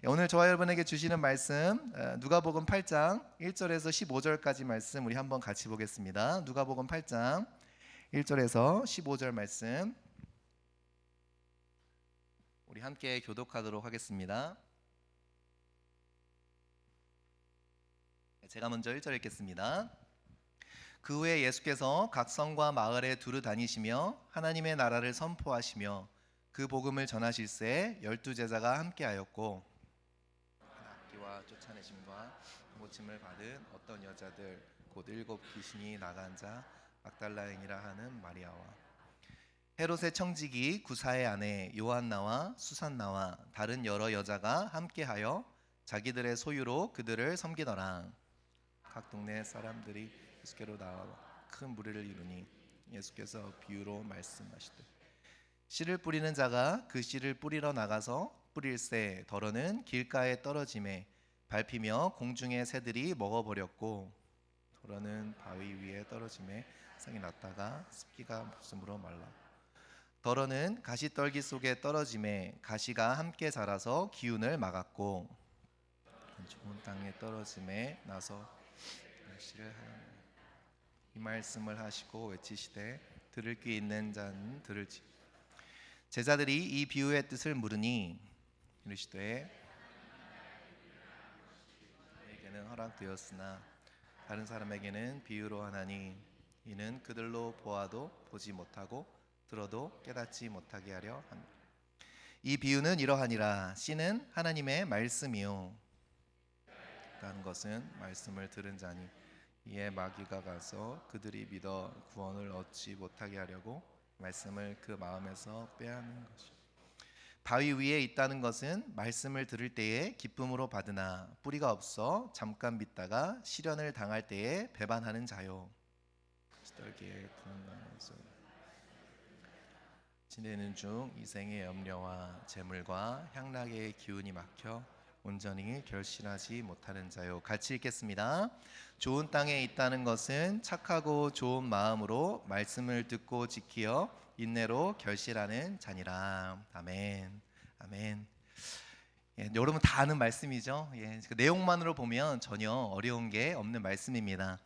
오늘 저와 여러분에게 주시는 말씀 누가복음 8장 1절에서 15절까지 말씀 우리 한번 같이 보겠습니다. 누가복음 8장 1절에서 15절 말씀 우리 함께 교독하도록 하겠습니다. 제가 먼저 1절 읽겠습니다. 그 후에 예수께서 각 성과 마을에 두루 다니시며 하나님의 나라를 선포하시며 그 복음을 전하실새 12제자가 함께하였고 악기와 쫓아내심과 고침을 받은 어떤 여자들 곧 7 귀신이 나간 자 막달라인이라 하는 마리아와 헤롯의 청지기 구사의 아내 요한나와 수산나와 다른 여러 여자가 함께하여 자기들의 소유로 그들을 섬기더라. 각 동네 사람들이 예수께로 나와 큰 무리를 이루니 예수께서 비유로 말씀하시되 씨를 뿌리는 자가 그 씨를 뿌리러 나가서 뿌릴새 덜어는 길가에 떨어짐에 밟히며 공중의 새들이 먹어버렸고 덜어는 바위 위에 떨어짐에 상이 났다가 습기가 목숨으로 말라 덜어는 가시떨기 속에 떨어짐에 가시가 함께 자라서 기운을 막았고 좋은 땅에 떨어짐에 나서 씨를 하나님 이 말씀을 하시고 외치시되 들을 귀 있는 자는 들을지. 제자들이 이 비유의 뜻을 물으니 이르시되 에게는 허락되었으나 다른 사람에게는 비유로 하나니 이는 그들로 보아도 보지 못하고 들어도 깨닫지 못하게 하려 합니다. 이 비유는 이러하니라. 씨는 하나님의 말씀이요 다른 것은 말씀을 들은 자니 이에 마귀가 가서 그들이 믿어 구원을 얻지 못하게 하려고 말씀을 그 마음에서 빼앗는 것이. 바위 위에 있다는 것은 말씀을 들을 때에 기쁨으로 받으나 뿌리가 없어 잠깐 믿다가 시련을 당할 때에 배반하는 자요. 시떨기에 분노하면서 지내는 중 이생의 염려와 재물과 향락의 기운이 막혀 온전히 결실하지 못하는 자요. 같이 읽겠습니다. 좋은 땅에 있다는 것은 착하고 좋은 마음으로 말씀을 듣고 지키어 인내로 결실하는 자니라. 아멘. 아멘. 여러분 다 아는 말씀이죠. 그 내용만으로 보면 전혀 어려운 게 없는 말씀입니다.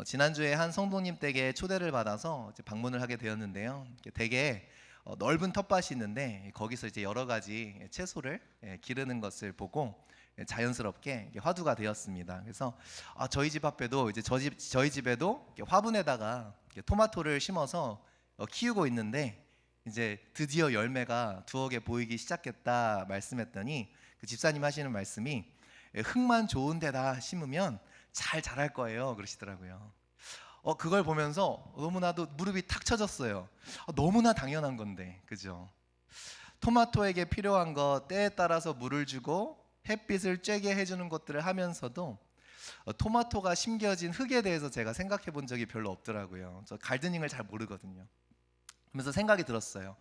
지난주에 한 성도님 댁에 초대를 받아서 이제 방문을 하게 되었는데요. 되게 넓은 텃밭이 있는데 거기서 이제 여러 가지 채소를 기르는 것을 보고 자연스럽게 화두가 되었습니다. 그래서 저희 집 앞에도 이제 저희 집에도 화분에다가 토마토를 심어서 키우고 있는데 이제 드디어 열매가 두어 개 보이기 시작했다 말씀했더니 그 집사님 하시는 말씀이 흙만 좋은 데다 심으면 잘 자랄 거예요 그러시더라고요. 그걸 보면서 너무나도 무릎이 탁 쳐졌어요. 너무나 당연한 건데, 그죠? 토마토에게 필요한 것 때에 따라서 물을 주고 햇빛을 쬐게 해주는 것들을 하면서도 토마토가 심겨진 흙에 대해서 제가 생각해 본 적이 별로 없더라고요. 저 가드닝을 잘 모르거든요. 그러면서 생각이 들었어요.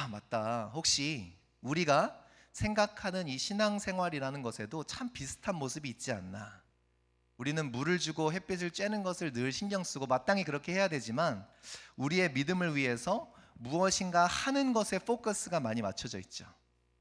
맞다. 혹시 우리가 생각하는 이 신앙생활이라는 것에도 참 비슷한 모습이 있지 않나. 우리는 물을 주고 햇빛을 쬐는 것을 늘 신경 쓰고 마땅히 그렇게 해야 되지만 우리의 믿음을 위해서 무엇인가 하는 것에 포커스가 많이 맞춰져 있죠.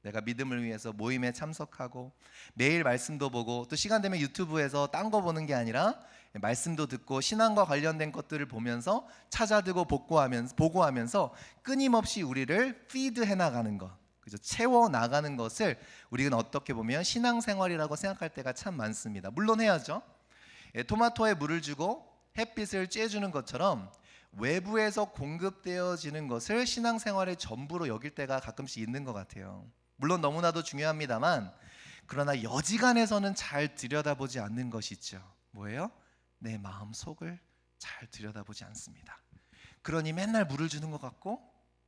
내가 믿음을 위해서 모임에 참석하고 매일 말씀도 보고 또 시간 되면 유튜브에서 딴 거 보는 게 아니라 말씀도 듣고 신앙과 관련된 것들을 보면서 찾아두고 보고하면서 끊임없이 우리를 피드해 나가는 것, 그죠? 채워 나가는 것을 우리는 어떻게 보면 신앙생활이라고 생각할 때가 참 많습니다. 물론 해야죠. 토마토에 물을 주고 햇빛을 쬐주는 것처럼 외부에서 공급되어지는 것을 신앙생활의 전부로 여길 때가 가끔씩 있는 것 같아요. 물론 너무나도 중요합니다만 그러나 여지간해서는 잘 들여다보지 않는 것이 있죠. 뭐예요? 내 마음 속을 잘 들여다보지 않습니다. 그러니 맨날 물을 주는 것 같고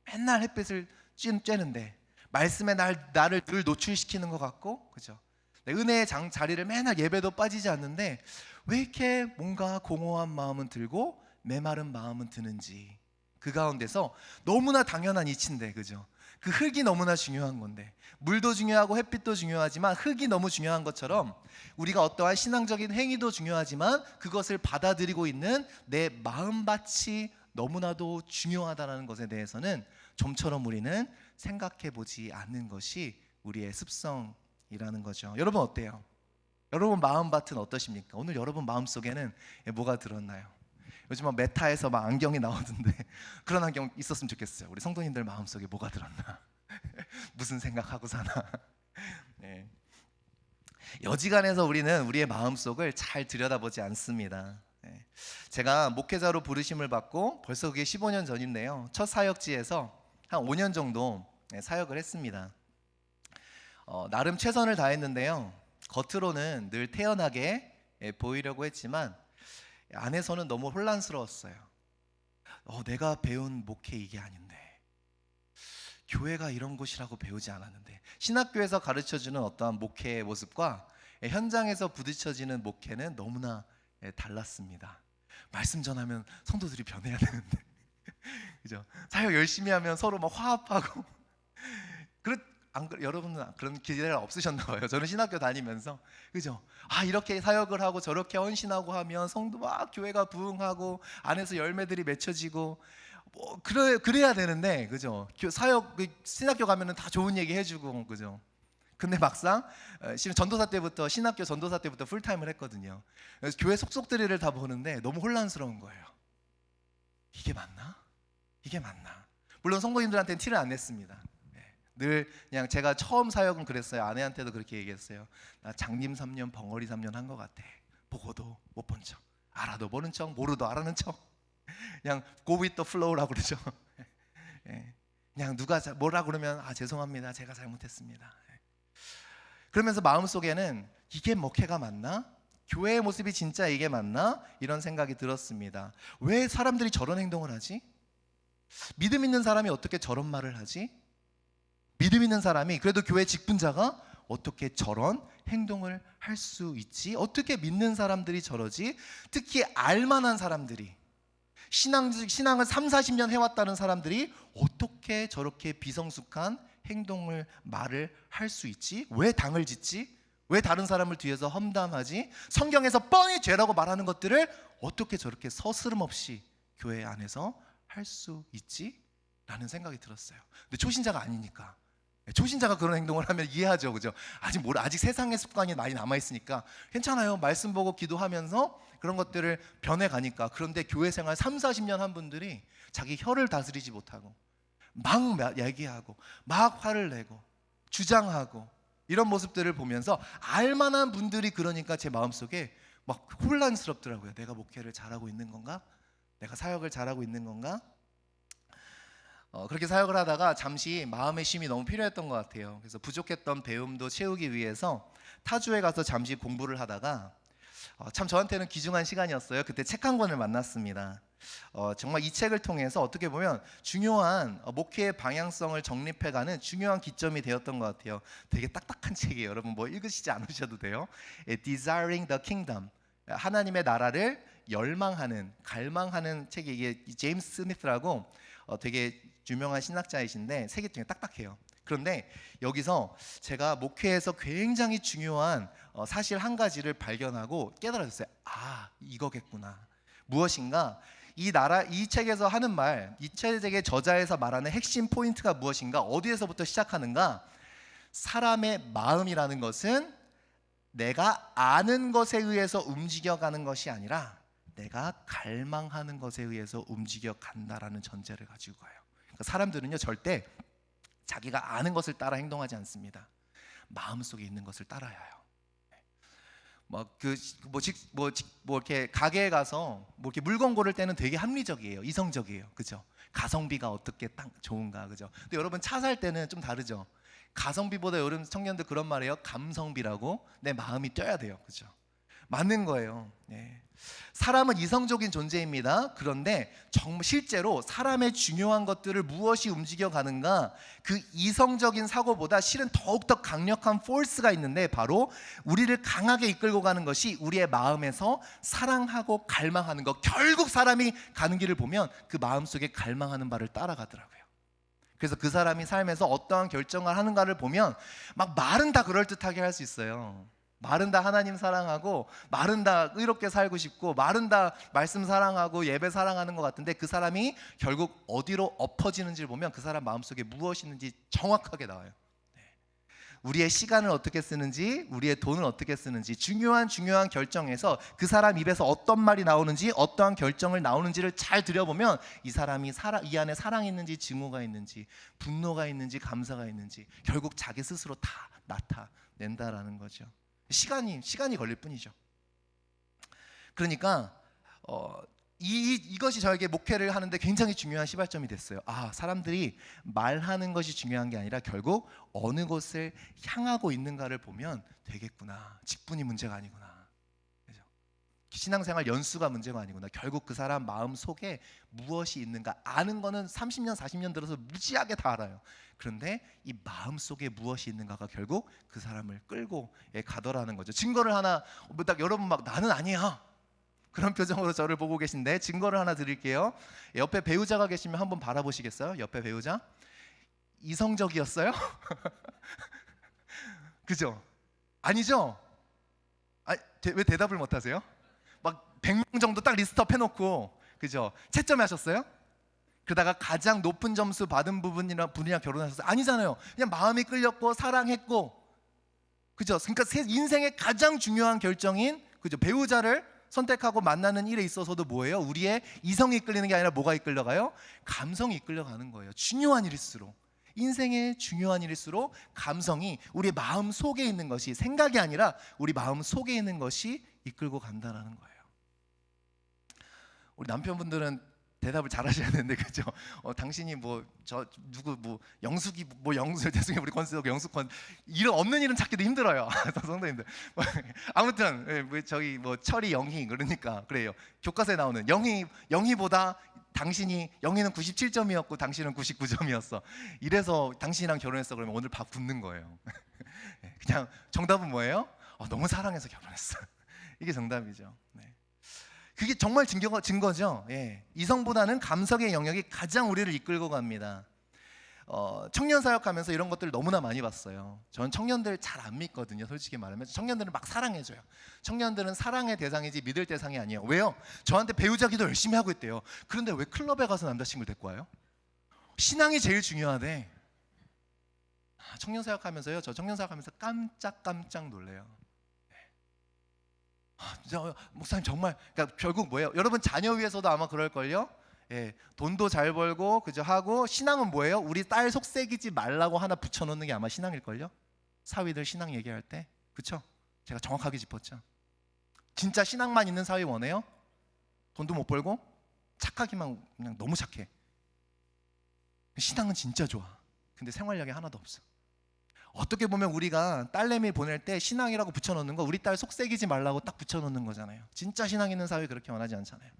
맨날 햇빛을 쬐는데 말씀에 나를 늘 노출시키는 것 같고, 그죠? 은혜의 자리를 맨날 예배도 빠지지 않는데 왜 이렇게 뭔가 공허한 마음은 들고 메마른 마음은 드는지, 그 가운데서 너무나 당연한 이치인데, 그죠? 그 흙이 너무나 중요한 건데, 물도 중요하고 햇빛도 중요하지만 흙이 너무 중요한 것처럼 우리가 어떠한 신앙적인 행위도 중요하지만 그것을 받아들이고 있는 내 마음밭이 너무나도 중요하다는 것에 대해서는 좀처럼 우리는 생각해 보지 않는 것이 우리의 습성인 마음이라는 거죠. 여러분 어때요? 여러분 마음밭은 어떠십니까? 오늘 여러분 마음속에는 뭐가 들었나요? 요즘 막 메타에서 막 안경이 나오는데 그런 안경 있었으면 좋겠어요. 우리 성도님들 마음속에 뭐가 들었나? 무슨 생각하고 사나? 네. 여지간해서 우리는 우리의 마음속을 잘 들여다보지 않습니다. 네. 제가 목회자로 부르심을 받고 벌써 그게 15년 전인데요. 첫 사역지에서 한 5년 정도 사역을 했습니다. 나름 최선을 다했는데요. 겉으로는 늘 태연하게 보이려고 했지만 안에서는 너무 혼란스러웠어요. 내가 배운 목회 이게 아닌데, 교회가 이런 곳이라고 배우지 않았는데, 신학교에서 가르쳐주는 어떠한 목회의 모습과 현장에서 부딪혀지는 목회는 너무나 달랐습니다. 말씀 전하면 성도들이 변해야 되는데 그죠? 사역 열심히 하면 서로 막 화합하고 여러분은 그런 기대가 없으셨나 봐요. 저는 신학교 다니면서 그죠? 이렇게 사역을 하고 저렇게 헌신하고 하면 성도 막 교회가 부흥하고 안에서 열매들이 맺혀지고 그래야 되는데 그죠? 사역 신학교 가면은 다 좋은 얘기 해주고 그죠? 근데 막상 전도사 때부터 신학교 전도사 때부터 풀타임을 했거든요. 그래서 교회 속속들이를 다 보는데 너무 혼란스러운 거예요. 이게 맞나? 이게 맞나? 물론 성도님들한테는 티를 안 냈습니다. 늘 그냥 제가 처음 사역은 그랬어요. 아내한테도 그렇게 얘기했어요. 나 장님 3년 벙어리 3년 한 것 같아. 보고도 못 본 척, 알아도 모른 척, 모르도 알아는 척, 그냥 go with the flow라고 그러죠. 그냥 누가 뭐라 그러면 죄송합니다, 제가 잘못했습니다. 그러면서 마음속에는 이게 목회가 맞나? 교회의 모습이 진짜 이게 맞나? 이런 생각이 들었습니다. 왜 사람들이 저런 행동을 하지? 믿음 있는 사람이 어떻게 저런 말을 하지? 믿음 있는 사람이, 그래도 교회 직분자가 어떻게 저런 행동을 할 수 있지? 어떻게 믿는 사람들이 저러지? 특히 알만한 사람들이, 신앙을 3, 40년 해왔다는 사람들이 어떻게 저렇게 비성숙한 행동을, 말을 할 수 있지? 왜 당을 짓지? 왜 다른 사람을 뒤에서 험담하지? 성경에서 뻔히 죄라고 말하는 것들을 어떻게 저렇게 서스름 없이 교회 안에서 할 수 있지? 라는 생각이 들었어요. 근데 초신자가 아니니까, 초신자가 그런 행동을 하면 이해하죠, 그죠? 아직 세상의 습관이 많이 남아있으니까 괜찮아요. 말씀 보고 기도하면서 그런 것들을 변해가니까. 그런데 교회 생활 3, 40년 한 분들이 자기 혀를 다스리지 못하고 막 얘기하고 막 화를 내고 주장하고 이런 모습들을 보면서 알만한 분들이 그러니까 제 마음속에 막 혼란스럽더라고요. 내가 목회를 잘하고 있는 건가? 내가 사역을 잘하고 있는 건가? 그렇게 사역을 하다가 잠시 마음의 쉼이 너무 필요했던 것 같아요. 그래서 부족했던 배움도 채우기 위해서 타주에 가서 잠시 공부를 하다가 참 저한테는 귀중한 시간이었어요. 그때 책 한 권을 만났습니다. 정말 이 책을 통해서 어떻게 보면 중요한 목회의 방향성을 정립해가는 중요한 기점이 되었던 것 같아요. 되게 딱딱한 책이에요. 여러분 뭐 읽으시지 않으셔도 돼요. Desiring the Kingdom, 하나님의 나라를 열망하는, 갈망하는 책이, 이게 제임스 스미스라고 되게 유명한 신학자이신데 책이 되게 딱딱해요. 그런데 여기서 제가 목회에서 굉장히 중요한 사실 한 가지를 발견하고 깨달았어요. 이거겠구나. 무엇인가? 이 책에서 하는 말, 이 책의 저자에서 말하는 핵심 포인트가 무엇인가? 어디에서부터 시작하는가? 사람의 마음이라는 것은 내가 아는 것에 의해서 움직여가는 것이 아니라 내가 갈망하는 것에 의해서 움직여간다라는 전제를 가지고 가요. 그러니까 사람들은요, 절대 자기가 아는 것을 따라 행동하지 않습니다. 마음속에 있는 것을 따라야 해요. 이렇게 가게에 가서 이렇게 물건 고를 때는 되게 합리적이에요. 이성적이에요. 그죠? 가성비가 어떻게 딱 좋은가. 그죠? 근데 여러분 차 살 때는 좀 다르죠? 가성비보다 여러분 청년들 그런 말이에요. 감성비라고. 내 마음이 뛰어야 돼요. 그죠? 맞는 거예요. 사람은 이성적인 존재입니다. 그런데 정말 실제로 사람의 중요한 것들을 무엇이 움직여가는가, 그 이성적인 사고보다 실은 더욱더 강력한 포스가 있는데 바로 우리를 강하게 이끌고 가는 것이 우리의 마음에서 사랑하고 갈망하는 것. 결국 사람이 가는 길을 보면 그 마음속에 갈망하는 바를 따라가더라고요. 그래서 그 사람이 삶에서 어떠한 결정을 하는가를 보면 막 말은 다 그럴듯하게 할 수 있어요. 말은 다 하나님 사랑하고, 말은 다 의롭게 살고 싶고, 말은 다 말씀 사랑하고 예배 사랑하는 것 같은데 그 사람이 결국 어디로 엎어지는지를 보면 그 사람 마음속에 무엇이 있는지 정확하게 나와요. 우리의 시간을 어떻게 쓰는지, 우리의 돈을 어떻게 쓰는지 중요한 결정에서 그 사람 입에서 어떤 말이 나오는지, 어떠한 결정을 나오는지를 잘 들여보면 이 사람이 이 안에 사랑이 있는지, 증오가 있는지, 분노가 있는지, 감사가 있는지 결국 자기 스스로 다 나타낸다라는 거죠. 시간이 걸릴 뿐이죠. 그러니까 이것이 저에게 목회를 하는데 굉장히 중요한 시발점이 됐어요. 사람들이 말하는 것이 중요한 게 아니라 결국 어느 곳을 향하고 있는가를 보면 되겠구나. 직분이 문제가 아니구나. 그죠? 신앙생활 연수가 문제가 아니구나. 결국 그 사람 마음 속에 무엇이 있는가 아는 거는 30년 40년 들어서 무지하게 다 알아요. 그런데 이 마음 속에 무엇이 있는가가 결국 그 사람을 끌고 가더라는 거죠. 증거를 하나 딱 여러분 막 나는 아니야 그런 표정으로 저를 보고 계신데 증거를 하나 드릴게요. 옆에 배우자가 계시면 한번 바라보시겠어요? 옆에 배우자 이성적이었어요? 그죠? 아니죠? 왜 대답을 못하세요? 막 100명 정도 딱 리스트업 해놓고 그죠? 채점하셨어요? 그러다가 가장 높은 점수 받은 분이랑 결혼하셨어요? 아니잖아요. 그냥 마음이 끌렸고 사랑했고 그죠? 그러니까 인생의 가장 중요한 결정인 그죠? 배우자를 선택하고 만나는 일에 있어서도 뭐예요? 우리의 이성이 이끌리는 게 아니라 뭐가 이끌려가요? 감성이 이끌려가는 거예요. 중요한 일일수록, 인생의 중요한 일일수록 감성이 우리의 마음 속에 있는 것이, 생각이 아니라 우리 마음 속에 있는 것이 이끌고 간다는 거예요. 우리 남편분들은 대답을 잘 하셔야 되는데 그죠? 당신이 영숙이 죄송해요. 우리 권수덕 영숙권 이름 없는 이름 찾기도 힘들어요. 성도님들. 아무튼 저기 철이 영희 그러니까 그래요. 교과서에 나오는 영희보다 영희는 97점이었고 당신은 99점이었어. 이래서 당신이랑 결혼했어. 그러면 오늘 밥 굶는 거예요. 그냥 정답은 뭐예요? 너무 사랑해서 결혼했어. 이게 정답이죠. 네. 그게 정말 증거죠. 이성보다는 감성의 영역이 가장 우리를 이끌고 갑니다. 청년 사역하면서 이런 것들을 너무나 많이 봤어요. 전 청년들 잘 안 믿거든요. 솔직히 말하면 청년들은 막 사랑해줘요. 청년들은 사랑의 대상이지 믿을 대상이 아니에요. 왜요? 저한테 배우자 기도 열심히 하고 있대요. 그런데 왜 클럽에 가서 남자친구를 데리고 와요? 신앙이 제일 중요하대. 청년 사역하면서요. 저 청년 사역하면서 깜짝 놀래요. 목사님 정말 그러니까 결국 뭐예요? 여러분 자녀 위해서도 아마 그럴걸요? 돈도 잘 벌고 그죠 하고 신앙은 뭐예요? 우리 딸 속색이지 말라고 하나 붙여놓는 게 아마 신앙일걸요? 사위들 신앙 얘기할 때 그쵸? 제가 정확하게 짚었죠. 진짜 신앙만 있는 사위 원해요? 돈도 못 벌고 착하기만 그냥 너무 착해. 신앙은 진짜 좋아. 근데 생활력이 하나도 없어. 어떻게 보면 우리가 딸내미 보낼 때 신앙이라고 붙여놓는 거 우리 딸 속색이지 말라고 딱 붙여놓는 거잖아요. 진짜 신앙 있는 사회 그렇게 원하지 않잖아요.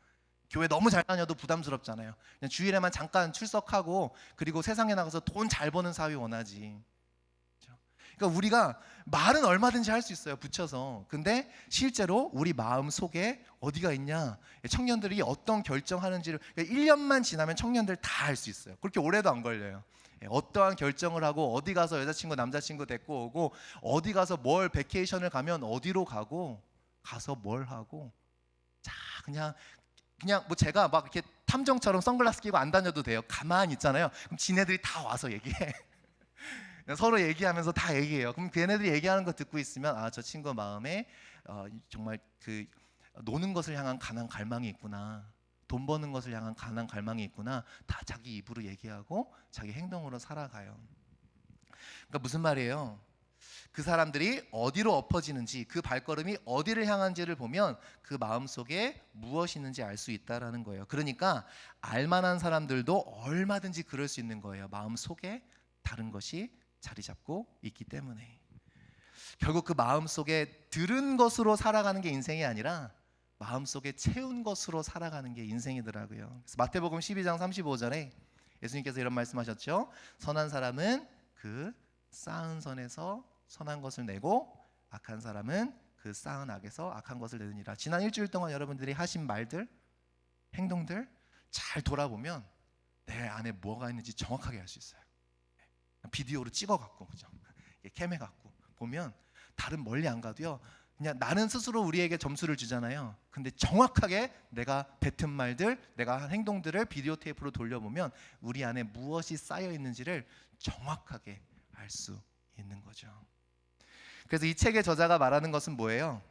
교회 너무 잘 다녀도 부담스럽잖아요. 그냥 주일에만 잠깐 출석하고 그리고 세상에 나가서 돈 잘 버는 사회 원하지. 그러니까 우리가 말은 얼마든지 할 수 있어요. 붙여서. 근데 실제로 우리 마음 속에 어디가 있냐? 청년들이 어떤 결정하는지를 1년만 지나면 청년들 다 알 수 있어요. 그렇게 오래도 안 걸려요. 어떠한 결정을 하고 어디 가서 여자친구 남자친구 데리고 오고 어디 가서 뭘 베케이션을 가면 어디로 가서 뭘 하고 자 그냥 제가 막 이렇게 탐정처럼 선글라스 끼고 안 다녀도 돼요. 가만히 있잖아요. 그럼 지네들이 다 와서 얘기해. 서로 얘기하면서 다 얘기해요. 그럼 걔네들이 얘기하는 거 듣고 있으면 저 친구 마음에 정말 그 노는 것을 향한 강한 갈망이 있구나. 돈 버는 것을 향한 강한 갈망이 있구나. 다 자기 입으로 얘기하고 자기 행동으로 살아가요. 그러니까 무슨 말이에요? 그 사람들이 어디로 엎어지는지 그 발걸음이 어디를 향한지를 보면 그 마음속에 무엇이 있는지 알 수 있다는 거예요. 그러니까 알만한 사람들도 얼마든지 그럴 수 있는 거예요. 마음속에 다른 것이 자리 잡고 있기 때문에. 결국 그 마음속에 들은 것으로 살아가는 게 인생이 아니라 마음속에 채운 것으로 살아가는 게 인생이더라고요. 그래서 마태복음 12장 35절에 예수님께서 이런 말씀하셨죠. 선한 사람은 그 쌓은 선에서 선한 것을 내고 악한 사람은 그 쌓은 악에서 악한 것을 내느니라. 지난 일주일 동안 여러분들이 하신 말들, 행동들 잘 돌아보면 내 안에 뭐가 있는지 정확하게 알 수 있어요. 비디오로 찍어갖고 그죠? 캠해갖고 보면 다른 멀리 안 가도요. 그냥 나는 스스로 우리에게 점수를 주잖아요. 근데 정확하게 내가 뱉은 말들, 내가 한 행동들을 비디오 테이프로 돌려보면 우리 안에 무엇이 쌓여 있는지를 정확하게 알 수 있는 거죠. 그래서 이 책의 저자가 말하는 것은 뭐예요?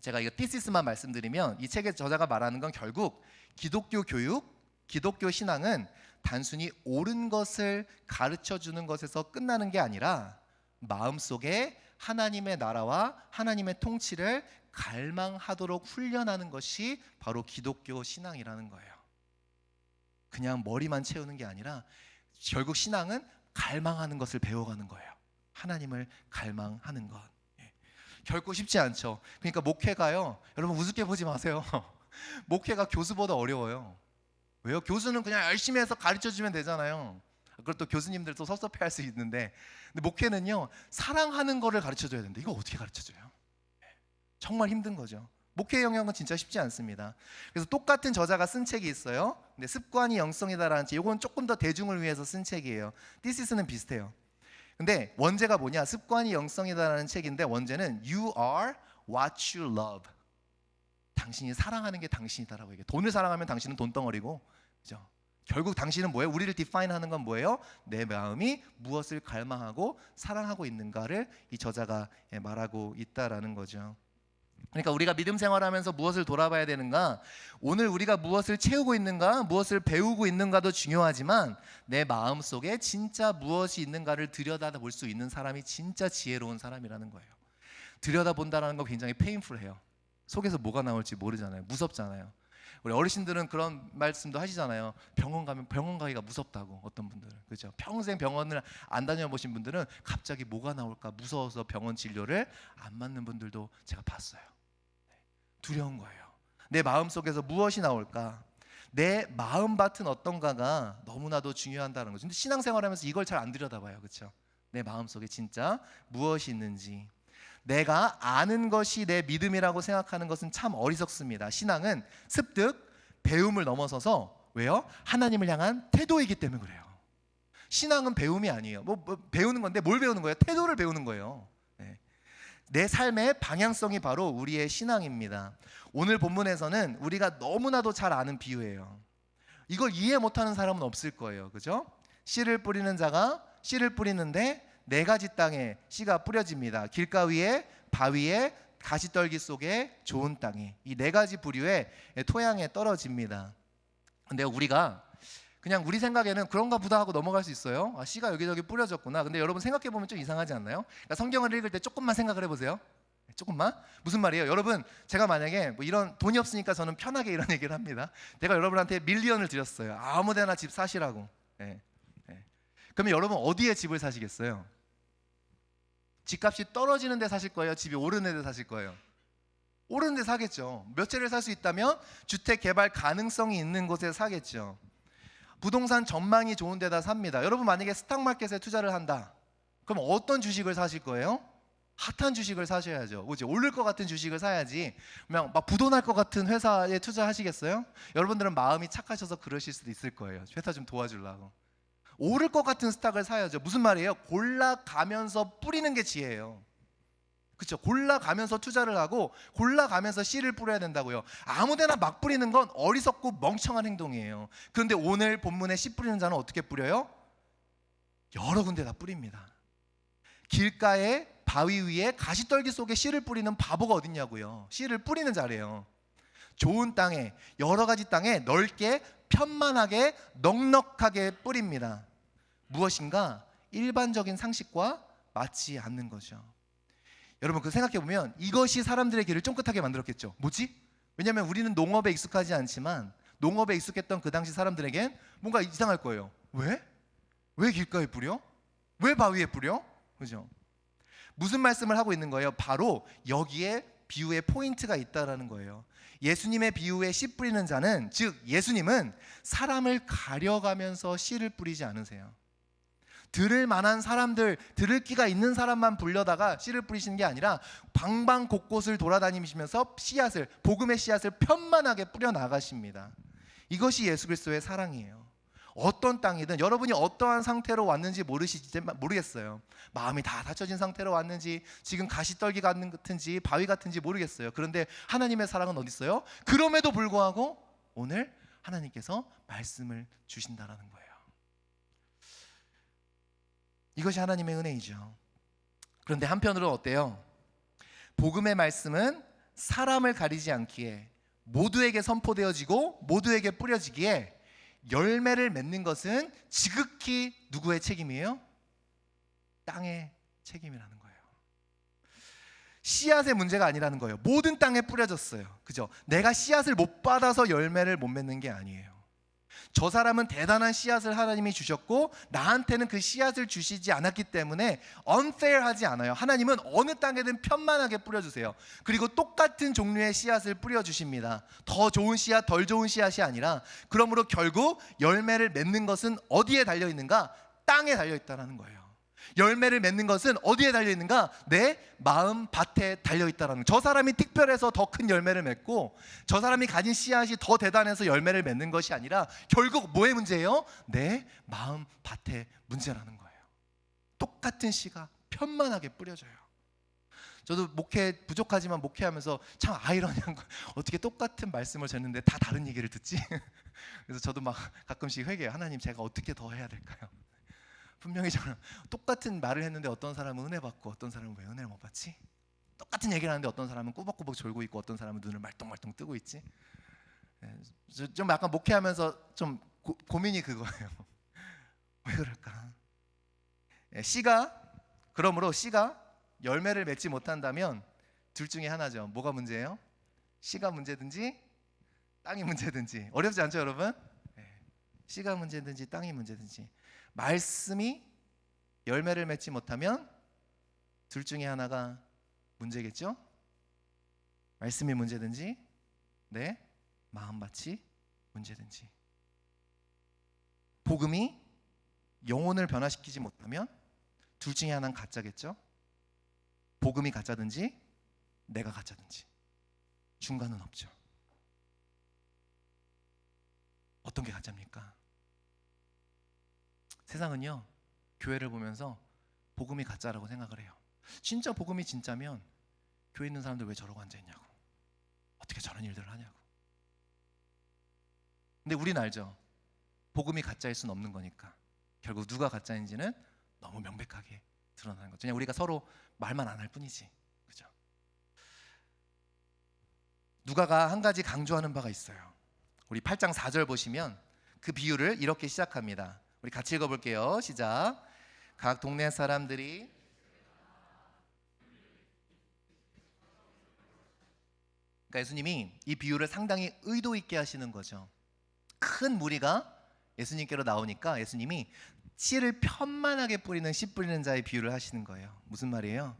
제가 이거 티시스만 말씀드리면 이 책의 저자가 말하는 건 결국 기독교 교육, 기독교 신앙은 단순히 옳은 것을 가르쳐 주는 것에서 끝나는 게 아니라 마음속에 하나님의 나라와 하나님의 통치를 갈망하도록 훈련하는 것이 바로 기독교 신앙이라는 거예요. 그냥 머리만 채우는 게 아니라 결국 신앙은 갈망하는 것을 배워가는 거예요. 하나님을 갈망하는 것. 결코 쉽지 않죠. 그러니까 목회가요, 여러분 우습게 보지 마세요. 목회가 교수보다 어려워요. 왜요? 교수는 그냥 열심히 해서 가르쳐주면 되잖아요. 그걸 또 교수님들도 섭섭해할 수 있는데, 근데 목회는요, 사랑하는 거를 가르쳐줘야 되는데 이거 어떻게 가르쳐줘요? 정말 힘든 거죠. 목회의 영역은 진짜 쉽지 않습니다. 그래서 똑같은 저자가 쓴 책이 있어요. 근데 습관이 영성이다라는 책, 이건 조금 더 대중을 위해서 쓴 책이에요. 티시스는 비슷해요. 근데 원제가 뭐냐? 습관이 영성이다라는 책인데 원제는 You are what you love. 당신이 사랑하는 게 당신이다라고 얘기해요. 돈을 사랑하면 당신은 돈덩어리고, 그죠? 결국 당신은 뭐예요? 우리를 디파인하는 건 뭐예요? 내 마음이 무엇을 갈망하고 사랑하고 있는가를 이 저자가 말하고 있다라는 거죠. 그러니까 우리가 믿음 생활하면서 무엇을 돌아봐야 되는가? 오늘 우리가 무엇을 채우고 있는가? 무엇을 배우고 있는가도 중요하지만 내 마음속에 진짜 무엇이 있는가를 들여다볼 수 있는 사람이 진짜 지혜로운 사람이라는 거예요. 들여다본다는 거 굉장히 페인풀해요. 속에서 뭐가 나올지 모르잖아요. 무섭잖아요. 우리 어르신들은 그런 말씀도 하시잖아요. 병원 가면 병원 가기가 무섭다고. 어떤 분들은, 그렇죠? 평생 병원을 안 다녀보신 분들은 갑자기 뭐가 나올까 무서워서 병원 진료를 안 맞는 분들도 제가 봤어요. 두려운 거예요. 내 마음속에서 무엇이 나올까? 내 마음밭은 어떤가가 너무나도 중요하다는 거죠. 근데 신앙생활하면서 이걸 잘 안 들여다봐요. 그렇죠? 내 마음속에 진짜 무엇이 있는지. 내가 아는 것이 내 믿음이라고 생각하는 것은 참 어리석습니다. 신앙은 습득, 배움을 넘어서서 왜요? 하나님을 향한 태도이기 때문에 그래요. 신앙은 배움이 아니에요. 배우는 건데 뭘 배우는 거예요? 태도를 배우는 거예요. 네. 내 삶의 방향성이 바로 우리의 신앙입니다. 오늘 본문에서는 우리가 너무나도 잘 아는 비유예요. 이걸 이해 못하는 사람은 없을 거예요. 그죠? 씨를 뿌리는 자가 씨를 뿌리는데 네 가지 땅에 씨가 뿌려집니다. 길가 위에, 바위에, 가시떨기 속에, 좋은 땅에, 이 네 가지 부류의 토양에 떨어집니다. 근데 우리가 그냥 우리 생각에는 그런가 보다 하고 넘어갈 수 있어요. 아, 씨가 여기저기 뿌려졌구나. 근데 여러분 생각해보면 좀 이상하지 않나요? 그러니까 성경을 읽을 때 조금만 생각을 해보세요. 조금만. 무슨 말이에요? 여러분, 제가 만약에 뭐 이런 돈이 없으니까 저는 편하게 이런 얘기를 합니다. 제가 여러분한테 밀리언을 드렸어요. 아무데나 집 사시라고. 네. 그러면 여러분 어디에 집을 사시겠어요? 집값이 떨어지는 데 사실 거예요? 집이 오르는 데 사실 거예요? 오르는 데 사겠죠. 몇 채를 살 수 있다면 주택 개발 가능성이 있는 곳에 사겠죠. 부동산 전망이 좋은 데다 삽니다. 여러분 만약에 스탁마켓에 투자를 한다. 그럼 어떤 주식을 사실 거예요? 핫한 주식을 사셔야죠. 그죠? 오를 것 같은 주식을 사야지. 그냥 막 부도날 것 같은 회사에 투자하시겠어요? 여러분들은 마음이 착하셔서 그러실 수도 있을 거예요. 회사 좀 도와주려고. 오를 것 같은 스탁을 사야죠. 무슨 말이에요? 골라가면서 뿌리는 게 지혜예요. 그렇죠? 골라가면서 투자를 하고 골라가면서 씨를 뿌려야 된다고요. 아무데나 막 뿌리는 건 어리석고 멍청한 행동이에요. 그런데 오늘 본문에 씨 뿌리는 자는 어떻게 뿌려요? 여러 군데다 뿌립니다. 길가에, 바위 위에, 가시떨기 속에 씨를 뿌리는 바보가 어딨냐고요. 씨를 뿌리는 자래요. 좋은 땅에, 여러 가지 땅에 넓게, 편만하게, 넉넉하게 뿌립니다. 무엇인가 일반적인 상식과 맞지 않는 거죠. 여러분 그 생각해보면 이것이 사람들의 길을 쫑긋하게 만들었겠죠. 뭐지? 왜냐하면 우리는 농업에 익숙하지 않지만 농업에 익숙했던 그 당시 사람들에겐 뭔가 이상할 거예요. 왜? 왜 길가에 뿌려? 왜 바위에 뿌려? 그죠? 무슨 말씀을 하고 있는 거예요? 바로 여기에 비유의 포인트가 있다라는 거예요. 예수님의 비유에 씨 뿌리는 자는, 즉 예수님은 사람을 가려가면서 씨를 뿌리지 않으세요. 들을 만한 사람들, 들을 끼가 있는 사람만 불려다가 씨를 뿌리시는 게 아니라 방방 곳곳을 돌아다니시면서 씨앗을, 복음의 씨앗을 편만하게 뿌려 나가십니다. 이것이 예수 그리스도의 사랑이에요. 어떤 땅이든 여러분이 어떠한 상태로 왔는지 모르겠어요. 마음이 다 닫혀진 상태로 왔는지, 지금 가시떨기 같은지 바위 같은지 모르겠어요. 그런데 하나님의 사랑은 어디 있어요? 그럼에도 불구하고 오늘 하나님께서 말씀을 주신다라는 거예요. 이것이 하나님의 은혜이죠. 그런데 한편으로는 어때요? 복음의 말씀은 사람을 가리지 않기에 모두에게 선포되어지고 모두에게 뿌려지기에 열매를 맺는 것은 지극히 누구의 책임이에요? 땅의 책임이라는 거예요. 씨앗의 문제가 아니라는 거예요. 모든 땅에 뿌려졌어요. 그죠? 내가 씨앗을 못 받아서 열매를 못 맺는 게 아니에요. 저 사람은 대단한 씨앗을 하나님이 주셨고 나한테는 그 씨앗을 주시지 않았기 때문에 unfair하지 않아요. 하나님은 어느 땅에든 편만하게 뿌려주세요. 그리고 똑같은 종류의 씨앗을 뿌려주십니다. 더 좋은 씨앗, 덜 좋은 씨앗이 아니라, 그러므로 결국 열매를 맺는 것은 어디에 달려있는가? 땅에 달려있다는 거예요. 열매를 맺는 것은 어디에 달려있는가? 내 마음 밭에 달려있다는 거예요. 저 사람이 특별해서 더 큰 열매를 맺고 저 사람이 가진 씨앗이 더 대단해서 열매를 맺는 것이 아니라 결국 뭐의 문제예요? 내 마음 밭의 문제라는 거예요. 똑같은 씨가 편만하게 뿌려져요. 저도 목회 부족하지만 목회하면서 참 아이러니한 거, 어떻게 똑같은 말씀을 전했는데 다 다른 얘기를 듣지? 그래서 저도 막 가끔씩 회개해요. 하나님, 제가 어떻게 더 해야 될까요? 분명히 저는 똑같은 말을 했는데 어떤 사람은 은혜 받고 어떤 사람은 왜 은혜를 못 받지? 똑같은 얘기를 하는데 어떤 사람은 꾸벅꾸벅 졸고 있고 어떤 사람은 눈을 말똥말똥 뜨고 있지? 좀 약간 목회하면서 좀 고민이 그거예요. 왜 그럴까? 그러므로 씨가 열매를 맺지 못한다면 둘 중에 하나죠. 뭐가 문제예요? 씨가 문제든지 땅이 문제든지. 어렵지 않죠, 여러분? 씨가 문제든지 땅이 문제든지. 말씀이 열매를 맺지 못하면 둘 중에 하나가 문제겠죠? 말씀이 문제든지 내 마음밭이 문제든지. 복음이 영혼을 변화시키지 못하면 둘 중에 하나는 가짜겠죠? 복음이 가짜든지 내가 가짜든지. 중간은 없죠. 어떤 게 가짜입니까? 세상은요, 교회를 보면서 복음이 가짜라고 생각을 해요. 진짜 복음이 진짜면 교회 있는 사람들 왜 저러고 앉아있냐고, 어떻게 저런 일들을 하냐고. 근데 우리는 알죠. 복음이 가짜일 수는 없는 거니까. 결국 누가 가짜인지는 너무 명백하게 드러나는 거죠. 그냥 우리가 서로 말만 안 할 뿐이지. 그죠? 누가가 한 가지 강조하는 바가 있어요. 우리 8장 4절 보시면 그 비유를 이렇게 시작합니다. 우리 같이 읽어볼게요. 시작. 각 동네 사람들이 그러니까 예수님이 이 비유를 상당히 의도 있게 하시는 거죠. 큰 무리가 예수님께로 나오니까 예수님이 씨를 편만하게 뿌리는 씨 뿌리는 자의 비유를 하시는 거예요. 무슨 말이에요?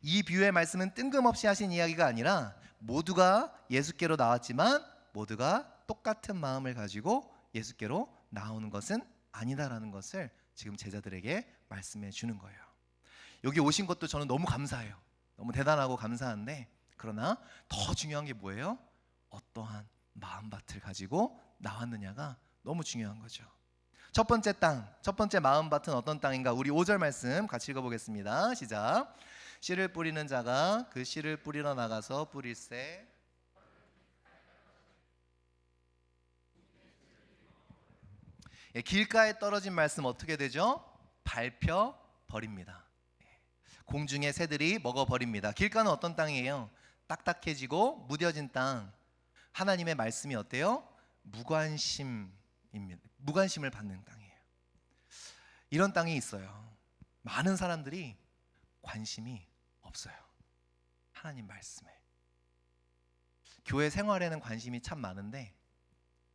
이 비유의 말씀은 뜬금없이 하신 이야기가 아니라 모두가 예수께로 나왔지만 모두가 똑같은 마음을 가지고 예수께로 나오는 것은 아니다라는 것을 지금 제자들에게 말씀해 주는 거예요. 여기 오신 것도 저는 너무 감사해요. 너무 대단하고 감사한데, 그러나 더 중요한 게 뭐예요? 어떠한 마음밭을 가지고 나왔느냐가 너무 중요한 거죠. 첫 번째 땅, 첫 번째 마음밭은 어떤 땅인가? 우리 5절 말씀 같이 읽어보겠습니다. 시작. 씨를 뿌리는 자가 그 씨를 뿌리러 나가서 뿌릴새 길가에 떨어진 말씀 어떻게 되죠? 밟혀 버립니다. 공중의 새들이 먹어버립니다. 길가는 어떤 땅이에요? 딱딱해지고 무뎌진 땅. 하나님의 말씀이 어때요? 무관심입니다. 무관심을 받는 땅이에요. 이런 땅이 있어요. 많은 사람들이 관심이 없어요. 하나님 말씀에. 교회 생활에는 관심이 참 많은데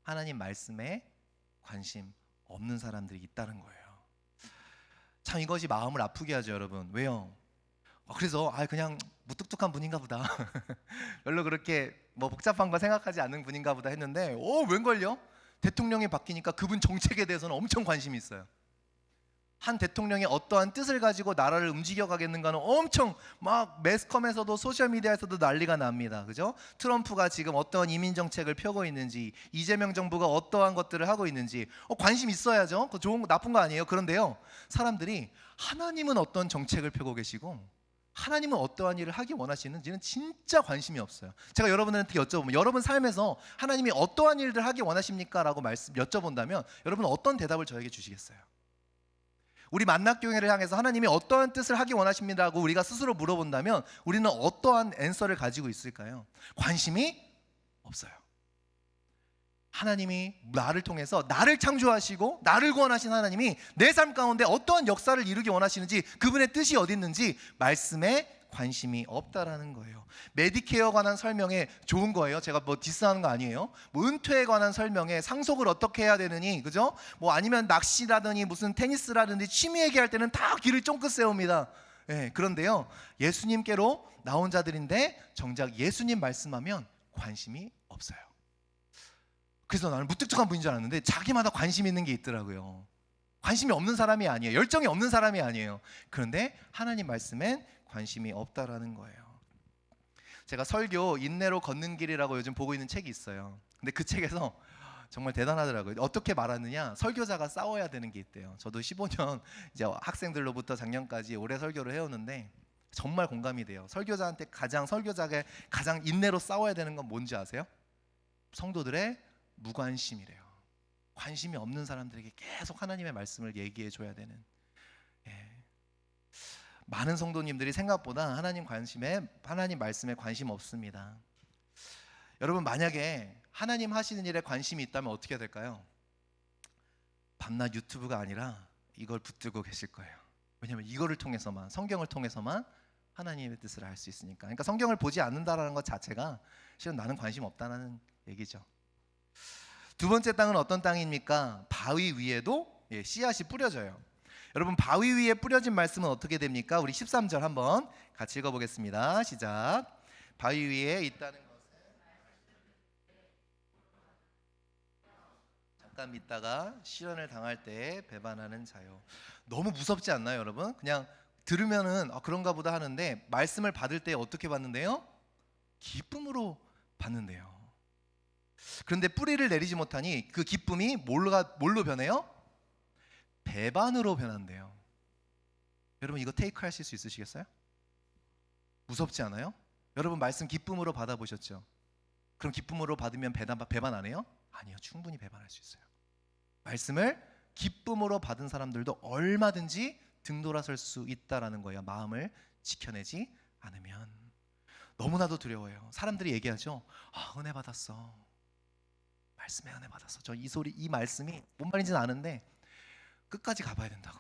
하나님 말씀에 관심 없는 사람들이 있다는 거예요. 참 이것이 마음을 아프게 하죠, 여러분. 왜요? 그래서 그냥 무뚝뚝한 분인가 보다. 별로 그렇게 뭐 복잡한 거 생각하지 않는 분인가 보다 했는데 웬걸요? 대통령이 바뀌니까 그분 정책에 대해서는 엄청 관심이 있어요. 한 대통령이 어떠한 뜻을 가지고 나라를 움직여 가겠는가는 엄청 막 매스컴에서도 소셜미디어에서도 난리가 납니다. 그죠? 트럼프가 지금 어떠한 이민 정책을 펴고 있는지, 이재명 정부가 어떠한 것들을 하고 있는지 관심 있어야죠. 그거 좋은 거 나쁜 거 아니에요. 그런데요, 사람들이 하나님은 어떤 정책을 펴고 계시고 하나님은 어떠한 일을 하기 원하시는지는 진짜 관심이 없어요. 제가 여러분들한테 여쭤보면 여러분 삶에서 하나님이 어떠한 일들 하기 원하십니까? 라고 여쭤본다면 여러분은 어떤 대답을 저에게 주시겠어요? 우리 만납교회를 향해서 하나님이 어떠한 뜻을 하기 원하십니다고 우리가 스스로 물어본다면 우리는 어떠한 앤서를 가지고 있을까요? 관심이 없어요. 하나님이 나를 통해서 나를 창조하시고 나를 구원하신 하나님이 내 삶 가운데 어떠한 역사를 이루기 원하시는지, 그분의 뜻이 어디 있는지 말씀에 관심이 없다라는 거예요. 메디케어에 관한 설명에 좋은 거예요. 제가 뭐 디스하는 거 아니에요. 뭐 은퇴에 관한 설명에 상속을 어떻게 해야 되느니, 그죠? 뭐 아니면 낚시라든지 무슨 테니스라든지 취미 얘기할 때는 다 귀를 쫑긋 세웁니다. 예, 그런데요, 예수님께로 나온 자들인데 정작 예수님 말씀하면 관심이 없어요. 그래서 나는 무뚝뚝한 분인 줄 알았는데 자기마다 관심 있는 게 있더라고요. 관심이 없는 사람이 아니에요. 열정이 없는 사람이 아니에요. 그런데 하나님 말씀엔 관심이 없다라는 거예요. 제가 설교 인내로 걷는 길이라고 요즘 보고 있는 책이 있어요. 근데 그 책에서 정말 대단하더라고요. 어떻게 말하느냐, 설교자가 싸워야 되는 게 있대요. 저도 15년 이제 학생들로부터 작년까지 오래 설교를 해오는데 정말 공감이 돼요. 설교자한테 설교자가 가장 인내로 싸워야 되는 건 뭔지 아세요? 성도들의 무관심이래요. 관심이 없는 사람들에게 계속 하나님의 말씀을 얘기해 줘야 되는. 많은 성도님들이 생각보다 하나님 말씀에 관심 없습니다. 여러분, 만약에 하나님 하시는 일에 관심이 있다면 어떻게 될까요? 밤낮 유튜브가 아니라 이걸 붙들고 계실 거예요. 왜냐하면 이거를 통해서만, 성경을 통해서만 하나님의 뜻을 알 수 있으니까. 그러니까 성경을 보지 않는다라는 것 자체가 실은 나는 관심 없다는 얘기죠. 두 번째 땅은 어떤 땅입니까? 바위 위에도 씨앗이 뿌려져요. 여러분, 바위 위에 뿌려진 말씀은 어떻게 됩니까? 우리 13절 한번 같이 읽어보겠습니다. 시작. 바위 위에 있다는 것은, 잠깐 믿다가 시련을 당할 때 배반하는 자요. 너무 무섭지 않나요, 여러분? 그냥 들으면은 그런가 보다 하는데 말씀을 받을 때 어떻게 받는데요? 기쁨으로 받는데요. 그런데 뿌리를 내리지 못하니 그 기쁨이 뭘로 변해요? 배반으로 변한대요. 여러분, 이거 테이크 하실 수 있으시겠어요? 무섭지 않아요? 여러분, 말씀 기쁨으로 받아보셨죠? 그럼 기쁨으로 받으면 배반 안 해요? 아니요, 충분히 배반할 수 있어요. 말씀을 기쁨으로 받은 사람들도 얼마든지 등 돌아설 수 있다라는 거예요. 마음을 지켜내지 않으면. 너무나도 두려워요. 사람들이 얘기하죠. 은혜 받았어. 말씀에 은혜 받았어. 저 이 말씀이 뭔 말인지는 아는데 끝까지 가봐야 된다고.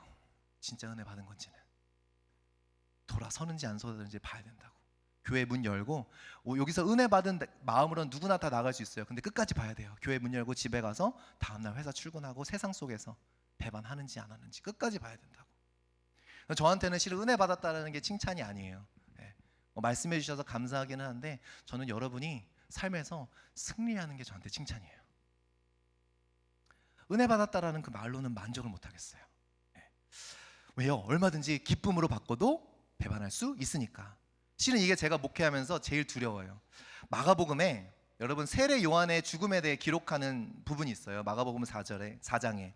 진짜 은혜 받은 건지는, 돌아서는지 안 서는지 봐야 된다고. 교회 문 열고 여기서 은혜 받은 마음으로는 누구나 다 나갈 수 있어요. 근데 끝까지 봐야 돼요. 교회 문 열고 집에 가서 다음날 회사 출근하고 세상 속에서 배반하는지 안 하는지 끝까지 봐야 된다고. 저한테는 실은 은혜 받았다는 게 칭찬이 아니에요. 말씀해 주셔서 감사하기는 한데 저는 여러분이 삶에서 승리하는 게 저한테 칭찬이에요. 은혜 받았다라는 그 말로는 만족을 못 하겠어요. 왜요? 얼마든지 기쁨으로 바꿔도 배반할 수 있으니까. 실은 이게 제가 목회하면서 제일 두려워요. 마가복음에 여러분 세례 요한의 죽음에 대해 기록하는 부분이 있어요. 마가복음 4장에.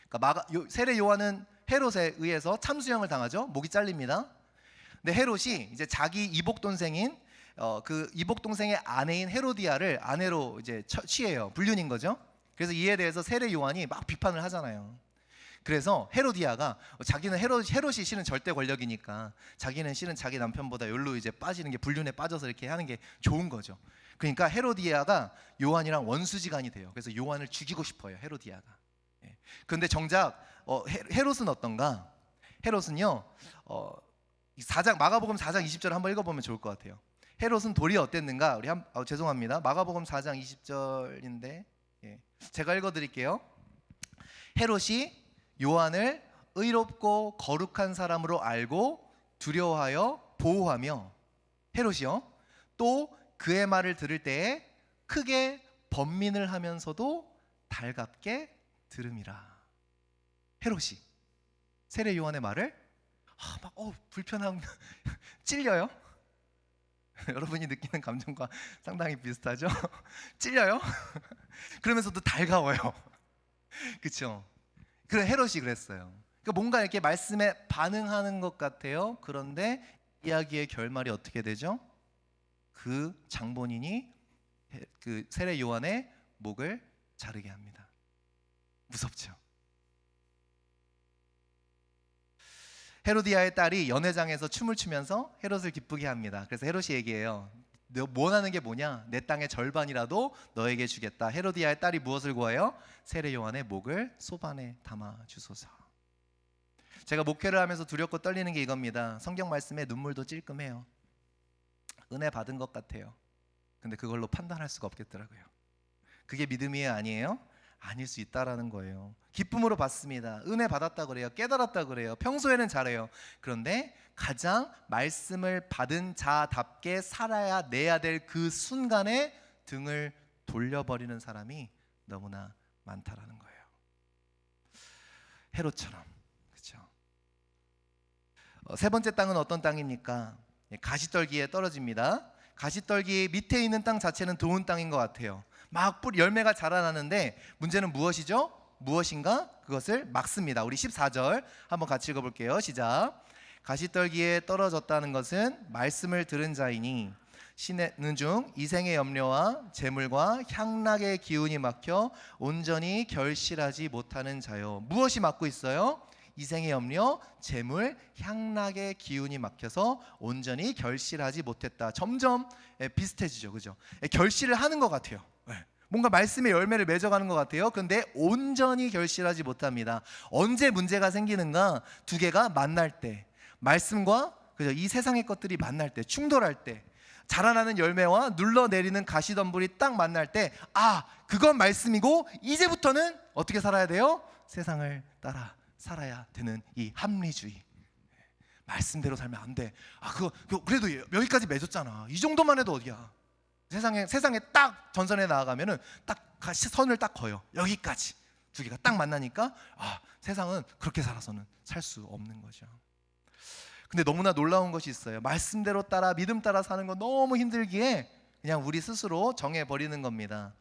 그러니까 세례 요한은 헤롯에 의해서 참수형을 당하죠. 목이 잘립니다. 근데 헤롯이 이제 자기 이복 동생인 그 이복 동생의 아내인 헤로디아를 아내로 이제 취해요. 불륜인 거죠. 그래서 이에 대해서 세례 요한이 막 비판을 하잖아요. 그래서 헤로디아가 자기는 헤롯이 실은 절대 권력이니까 자기는 실은 자기 남편보다 여기로 이제 빠지는 게, 불륜에 빠져서 이렇게 하는 게 좋은 거죠. 그러니까 헤로디아가 요한이랑 원수지간이 돼요. 그래서 요한을 죽이고 싶어요, 헤로디아가. 그런데 정작 헤롯은 어떤가? 헤롯은요, 마가복음 4장 20절 한번 읽어보면 좋을 것 같아요. 헤롯은 도리어 어땠는가? 죄송합니다. 마가복음 4장 20절인데 제가 읽어드릴게요. 헤롯이 요한을 의롭고 거룩한 사람으로 알고 두려워하여 보호하며, 헤롯이요, 또 그의 말을 들을 때에 크게 번민을 하면서도 달갑게 들음이라. 헤롯이 세례 요한의 말을 불편하고 찔려요. 여러분이 느끼는 감정과 상당히 비슷하죠? 찔려요? 그러면서도 달가워요. 그렇죠? 그래, 헤롯이 그랬어요. 그러니까 뭔가 이렇게 말씀에 반응하는 것 같아요. 그런데 이야기의 결말이 어떻게 되죠? 그 장본인이 그 세례 요한의 목을 자르게 합니다. 무섭죠? 헤로디아의 딸이 연회장에서 춤을 추면서 헤롯을 기쁘게 합니다. 그래서 헤롯이 얘기해요. 너 원하는 게 뭐냐? 내 땅의 절반이라도 너에게 주겠다. 헤로디아의 딸이 무엇을 구해요? 세례 요한의 목을 소반에 담아 주소서. 제가 목회를 하면서 두렵고 떨리는 게 이겁니다. 성경 말씀에 눈물도 찔끔해요. 은혜 받은 것 같아요. 근데 그걸로 판단할 수가 없겠더라고요. 그게 믿음이에요, 아니에요? 아닐 수 있다라는 거예요. 기쁨으로 받습니다. 은혜 받았다 그래요. 깨달았다 그래요. 평소에는 잘해요. 그런데 가장 말씀을 받은 자답게 살아야 내야 될 그 순간에 등을 돌려버리는 사람이 너무나 많다라는 거예요. 헤롯처럼. 그렇죠? 세 번째 땅은 어떤 땅입니까? 가시떨기에 떨어집니다. 가시떨기 밑에 있는 땅 자체는 좋은 땅인 것 같아요. 막 뿌리 열매가 자라나는데 문제는 무엇이죠? 무엇인가? 그것을 막습니다. 우리 14절 한번 같이 읽어볼게요. 시작. 가시떨기에 떨어졌다는 것은 말씀을 들은 자이니 신는 중 이생의 염려와 재물과 향락의 기운이 막혀 온전히 결실하지 못하는 자요. 무엇이 막고 있어요? 이생의 염려, 재물, 향락의 기운이 막혀서 온전히 결실하지 못했다. 점점 비슷해지죠, 그죠? 결실을 하는 것 같아요. 뭔가 말씀의 열매를 맺어가는 것 같아요. 그런데 온전히 결실하지 못합니다. 언제 문제가 생기는가? 두 개가 만날 때, 말씀과 그죠? 이 세상의 것들이 만날 때, 충돌할 때, 자라나는 열매와 눌러내리는 가시덤불이 딱 만날 때, 아, 그건 말씀이고 이제부터는 어떻게 살아야 돼요? 세상을 따라 살아야 되는 이 합리주의. 말씀대로 살면 안 돼. 아, 그거 그래도 여기까지 맺었잖아. 이 정도만 해도 어디야? 세상에 딱 전선에 나아가면은 딱 선을 딱 그어요. 여기까지 두 개가 딱 만나니까 아, 세상은 그렇게 살아서는 살 수 없는 거죠. 근데 너무나 놀라운 것이 있어요. 말씀대로 따라 믿음 따라 사는 건 너무 힘들기에 그냥 우리 스스로 정해버리는 겁니다.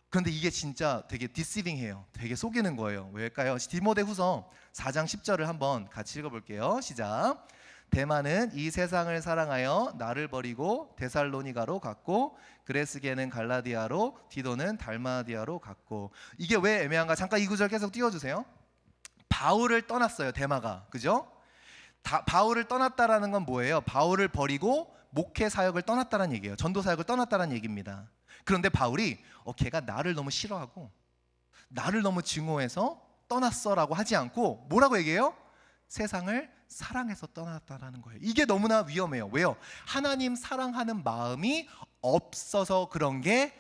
그런데 이게 진짜 되게 디시빙해요. 되게 속이는 거예요. 왜일까요? 디모데후서 4장 10절을 한번 같이 읽어볼게요. 시작. 데마는 이 세상을 사랑하여 나를 버리고 데살로니가로 갔고 그레스게는 갈라디아로 디도는 달마디아로 갔고. 이게 왜 애매한가? 잠깐 이 구절 계속 띄워주세요. 바울을 떠났어요. 데마가. 그죠? 바울을 떠났다라는 건 뭐예요? 바울을 버리고 목회 사역을 떠났다는 얘기예요. 전도 사역을 떠났다는 얘기입니다. 그런데 바울이 걔가 나를 너무 싫어하고 나를 너무 증오해서 떠났어라고 하지 않고 뭐라고 얘기해요? 세상을 사랑해서 떠났다라는 거예요. 이게 너무나 위험해요. 왜요? 하나님 사랑하는 마음이 없어서 그런 게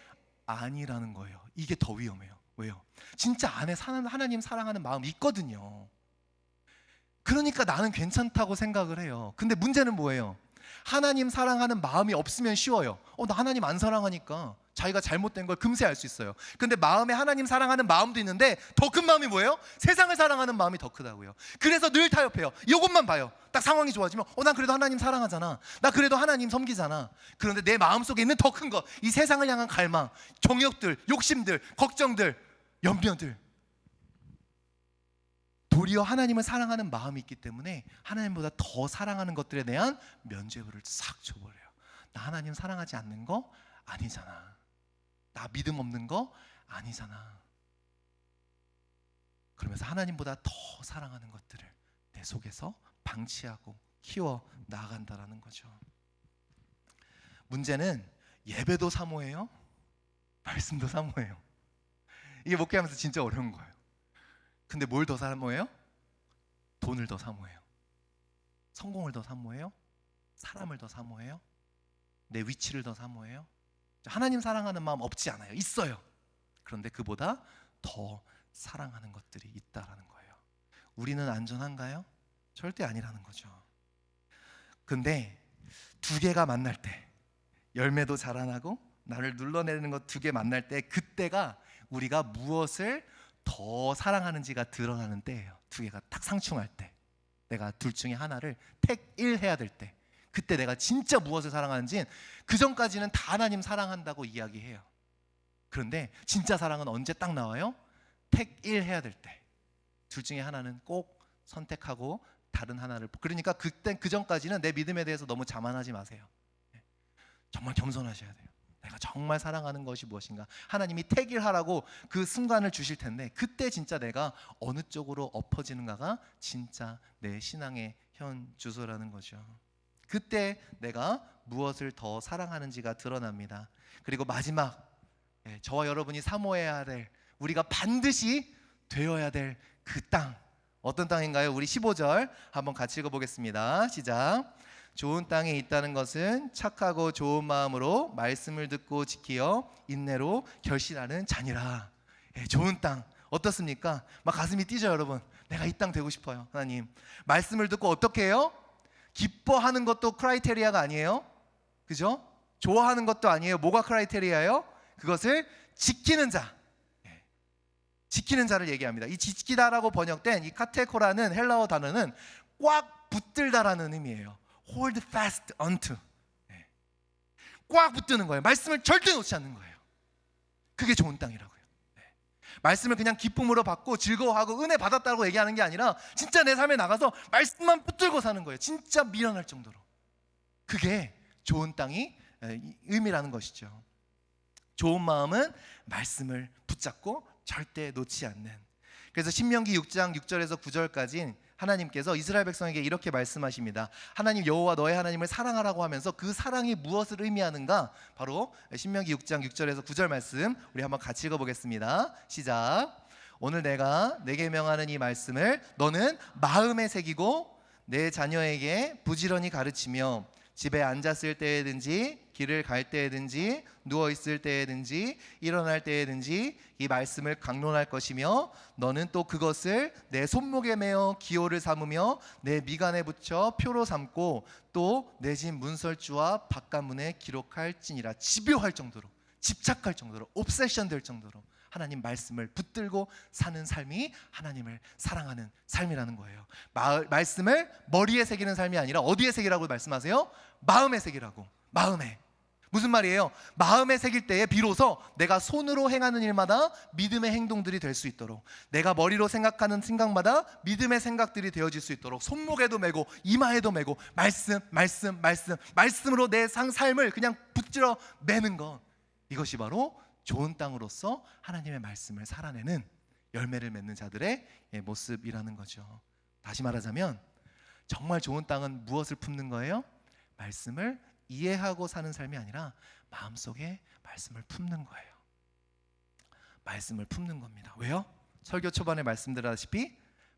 아니라는 거예요. 이게 더 위험해요. 왜요? 진짜 안에 하나님 사랑하는 마음이 있거든요. 그러니까 나는 괜찮다고 생각을 해요. 근데 문제는 뭐예요? 하나님 사랑하는 마음이 없으면 쉬워요. 나 하나님 안 사랑하니까 자기가 잘못된 걸 금세 알 수 있어요. 근데 마음에 하나님 사랑하는 마음도 있는데 더 큰 마음이 뭐예요? 세상을 사랑하는 마음이 더 크다고요. 그래서 늘 타협해요. 이것만 봐요. 딱 상황이 좋아지면 난 그래도 하나님 사랑하잖아. 나 그래도 하나님 섬기잖아. 그런데 내 마음속에 있는 더 큰 거, 이 세상을 향한 갈망, 정욕들, 욕심들, 걱정들, 염려들, 도리어 하나님을 사랑하는 마음이 있기 때문에 하나님보다 더 사랑하는 것들에 대한 면죄부를 싹 줘버려요. 나 하나님 사랑하지 않는 거 아니잖아. 나 믿음 없는 거 아니잖아. 그러면서 하나님보다 더 사랑하는 것들을 내 속에서 방치하고 키워 나아간다라는 거죠. 문제는 예배도 사모해요, 말씀도 사모해요. 이게 목회하면서 진짜 어려운 거예요. 근데 뭘 더 사모해요? 돈을 더 사모해요. 성공을 더 사모해요. 사람을 더 사모해요. 내 위치를 더 사모해요. 하나님 사랑하는 마음 없지 않아요. 있어요. 그런데 그보다 더 사랑하는 것들이 있다라는 거예요. 우리는 안전한가요? 절대 아니라는 거죠. 근데 두 개가 만날 때, 열매도 자라나고 나를 눌러내리는 것 두 개 만날 때, 그때가 우리가 무엇을 더 사랑하는지가 드러나는 때예요. 두 개가 딱 상충할 때, 내가 둘 중에 하나를 택일해야 될 때, 그때 내가 진짜 무엇을 사랑하는지. 그 전까지는 다 하나님 사랑한다고 이야기해요. 그런데 진짜 사랑은 언제 딱 나와요? 택일해야 될 때. 둘 중에 하나는 꼭 선택하고 다른 하나를. 그러니까 그때 그 전까지는 내 믿음에 대해서 너무 자만하지 마세요. 정말 겸손하셔야 돼요. 내가 정말 사랑하는 것이 무엇인가? 하나님이 택일하라고 그 순간을 주실 텐데 그때 진짜 내가 어느 쪽으로 엎어지는가가 진짜 내 신앙의 현 주소라는 거죠. 그때 내가 무엇을 더 사랑하는지가 드러납니다. 그리고 마지막, 저와 여러분이 사모해야 될, 우리가 반드시 되어야 될 그 땅, 어떤 땅인가요? 우리 15절 한번 같이 읽어보겠습니다. 시작. 좋은 땅에 있다는 것은 착하고 좋은 마음으로 말씀을 듣고 지키어 인내로 결실하는 자니라. 좋은 땅 어떻습니까? 막 가슴이 뛰죠 여러분. 내가 이 땅 되고 싶어요. 하나님 말씀을 듣고 어떻게 해요? 기뻐하는 것도 크라이테리아가 아니에요. 그죠? 좋아하는 것도 아니에요. 뭐가 크라이테리아예요? 그것을 지키는 자, 지키는 자를 얘기합니다. 이 지키다라고 번역된 이 카테코라는 헬라어 단어는 꽉 붙들다라는 의미예요. Hold fast unto. 꽉 붙드는 거예요. 말씀을 절대 놓지 않는 거예요. 그게 좋은 땅이라고요. 말씀을 그냥 기쁨으로 받고 즐거워하고 은혜 받았다고 얘기하는 게 아니라 진짜 내 삶에 나가서 말씀만 붙들고 사는 거예요. 진짜 미련할 정도로. 그게 좋은 땅이 의미라는 것이죠. 좋은 마음은 말씀을 붙잡고 절대 놓지 않는. 그래서 신명기 6장 6절에서 9절까지 하나님께서 이스라엘 백성에게 이렇게 말씀하십니다. 하나님 여호와 너의 하나님을 사랑하라고 하면서 그 사랑이 무엇을 의미하는가? 바로 신명기 6장 6절에서 9절 말씀 우리 한번 같이 읽어보겠습니다. 시작. 오늘 내가 내게 명하는 이 말씀을 너는 마음에 새기고 내 자녀에게 부지런히 가르치며 집에 앉았을 때에든지 길을 갈 때에든지 누워있을 때에든지 일어날 때에든지 이 말씀을 강론할 것이며 너는 또 그것을 내 손목에 매어 기호를 삼으며 내 미간에 붙여 표로 삼고 또 내 집 문설주와 바깥문에 기록할지니라. 집요할 정도로, 집착할 정도로, 옵세션 될 정도로 하나님 말씀을 붙들고 사는 삶이 하나님을 사랑하는 삶이라는 거예요. 말씀을 머리에 새기는 삶이 아니라 어디에 새기라고 말씀하세요? 마음에 새기라고. 마음에. 무슨 말이에요? 마음에 새길 때에 비로소 내가 손으로 행하는 일마다 믿음의 행동들이 될 수 있도록, 내가 머리로 생각하는 생각마다 믿음의 생각들이 되어질 수 있도록 손목에도 메고 이마에도 메고 말씀으로 내 삶을 그냥 붙들어 매는 것, 이것이 바로 좋은 땅으로서 하나님의 말씀을 살아내는 열매를 맺는 자들의 모습이라는 거죠. 다시 말하자면 정말 좋은 땅은 무엇을 품는 거예요? 말씀을 이해하고 사는 삶이 아니라 마음속에 말씀을 품는 거예요. 말씀을 품는 겁니다. 왜요? 설교 초반에 말씀드렸다시피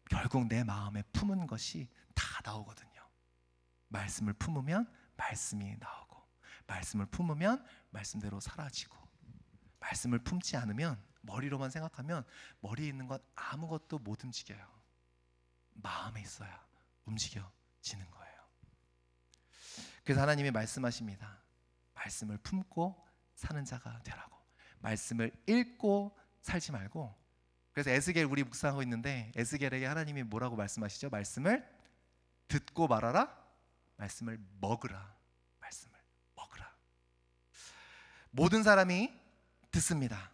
결국 내 마음에 품은 것이 다 나오거든요. 말씀을 품으면 말씀이 나오고, 말씀을 품으면 말씀대로 사라지고, 말씀을 품지 않으면 머리로만 생각하면 머리에 있는 것 아무것도 못 움직여요. 마음에 있어야 움직여지는 거예요. 그래서 하나님이 말씀하십니다. 말씀을 품고 사는 자가 되라고. 말씀을 읽고 살지 말고. 그래서 에스겔 우리 묵상하고 있는데 에스겔에게 하나님이 뭐라고 말씀하시죠? 말씀을 듣고 말하라. 말씀을 먹으라. 말씀을 먹으라. 모든 사람이 듣습니다.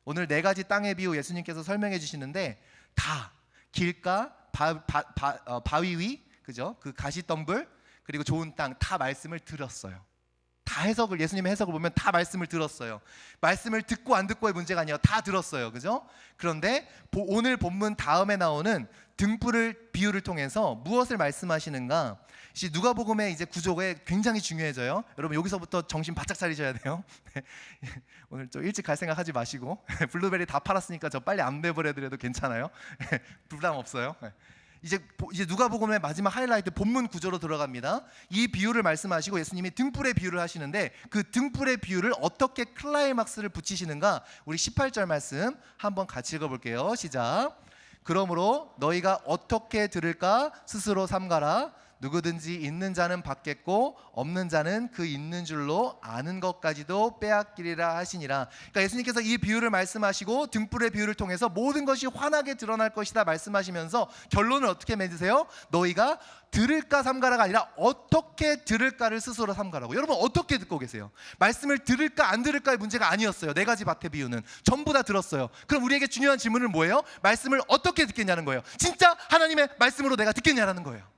오늘 네 가지 땅의 비유 예수님께서 설명해 주시는데 다 길가, 바위 위, 그죠? 그 가시덤불, 그리고 좋은 땅 다 말씀을 들었어요. 다 해석을, 예수님의 해석을 보면 다 말씀을 들었어요. 말씀을 듣고 안 듣고의 문제가 아니라 다 들었어요. 그죠? 그런데 오늘 본문 다음에 나오는 등불을 비유를 통해서 무엇을 말씀하시는가? 누가복음의 이제 구조가 굉장히 중요해져요. 여러분 여기서부터 정신 바짝 차리셔야 돼요. 오늘 좀 일찍 갈 생각하지 마시고 블루베리 다 팔았으니까 저 빨리 안 배버려드려도 괜찮아요. 부담 없어요. 이제 누가복음의 마지막 하이라이트 본문 구조로 들어갑니다. 이 비유를 말씀하시고 예수님이 등불의 비유를 하시는데 그 등불의 비유를 어떻게 클라이막스를 붙이시는가? 우리 18절 말씀 한번 같이 읽어볼게요. 시작. 그러므로 너희가 어떻게 들을까 스스로 삼가라. 누구든지 있는 자는 받겠고 없는 자는 그 있는 줄로 아는 것까지도 빼앗기리라 하시니라. 그러니까 예수님께서 이 비유를 말씀하시고 등불의 비유를 통해서 모든 것이 환하게 드러날 것이다 말씀하시면서 결론을 어떻게 맺으세요? 너희가 들을까 삼가라가 아니라 어떻게 들을까를 스스로 삼가라고. 여러분 어떻게 듣고 계세요? 말씀을 들을까 안 들을까의 문제가 아니었어요. 네 가지 밭의 비유는 전부 다 들었어요. 그럼 우리에게 중요한 질문은 뭐예요? 말씀을 어떻게 듣겠냐는 거예요. 진짜 하나님의 말씀으로 내가 듣겠냐라는 거예요.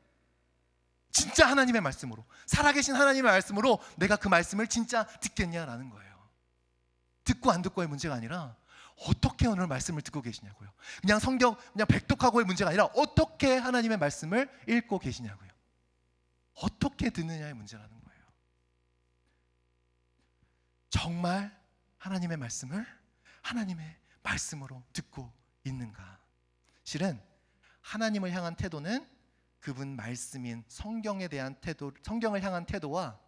진짜 하나님의 말씀으로, 살아계신 하나님의 말씀으로 내가 그 말씀을 진짜 듣겠냐라는 거예요. 듣고 안 듣고의 문제가 아니라 어떻게 오늘 말씀을 듣고 계시냐고요. 그냥 성경 그냥 백독하고의 문제가 아니라 어떻게 하나님의 말씀을 읽고 계시냐고요. 어떻게 듣느냐의 문제라는 거예요. 정말 하나님의 말씀을 하나님의 말씀으로 듣고 있는가? 실은 하나님을 향한 태도는 그분 말씀인 성경에 대한 태도, 성경을 향한 태도와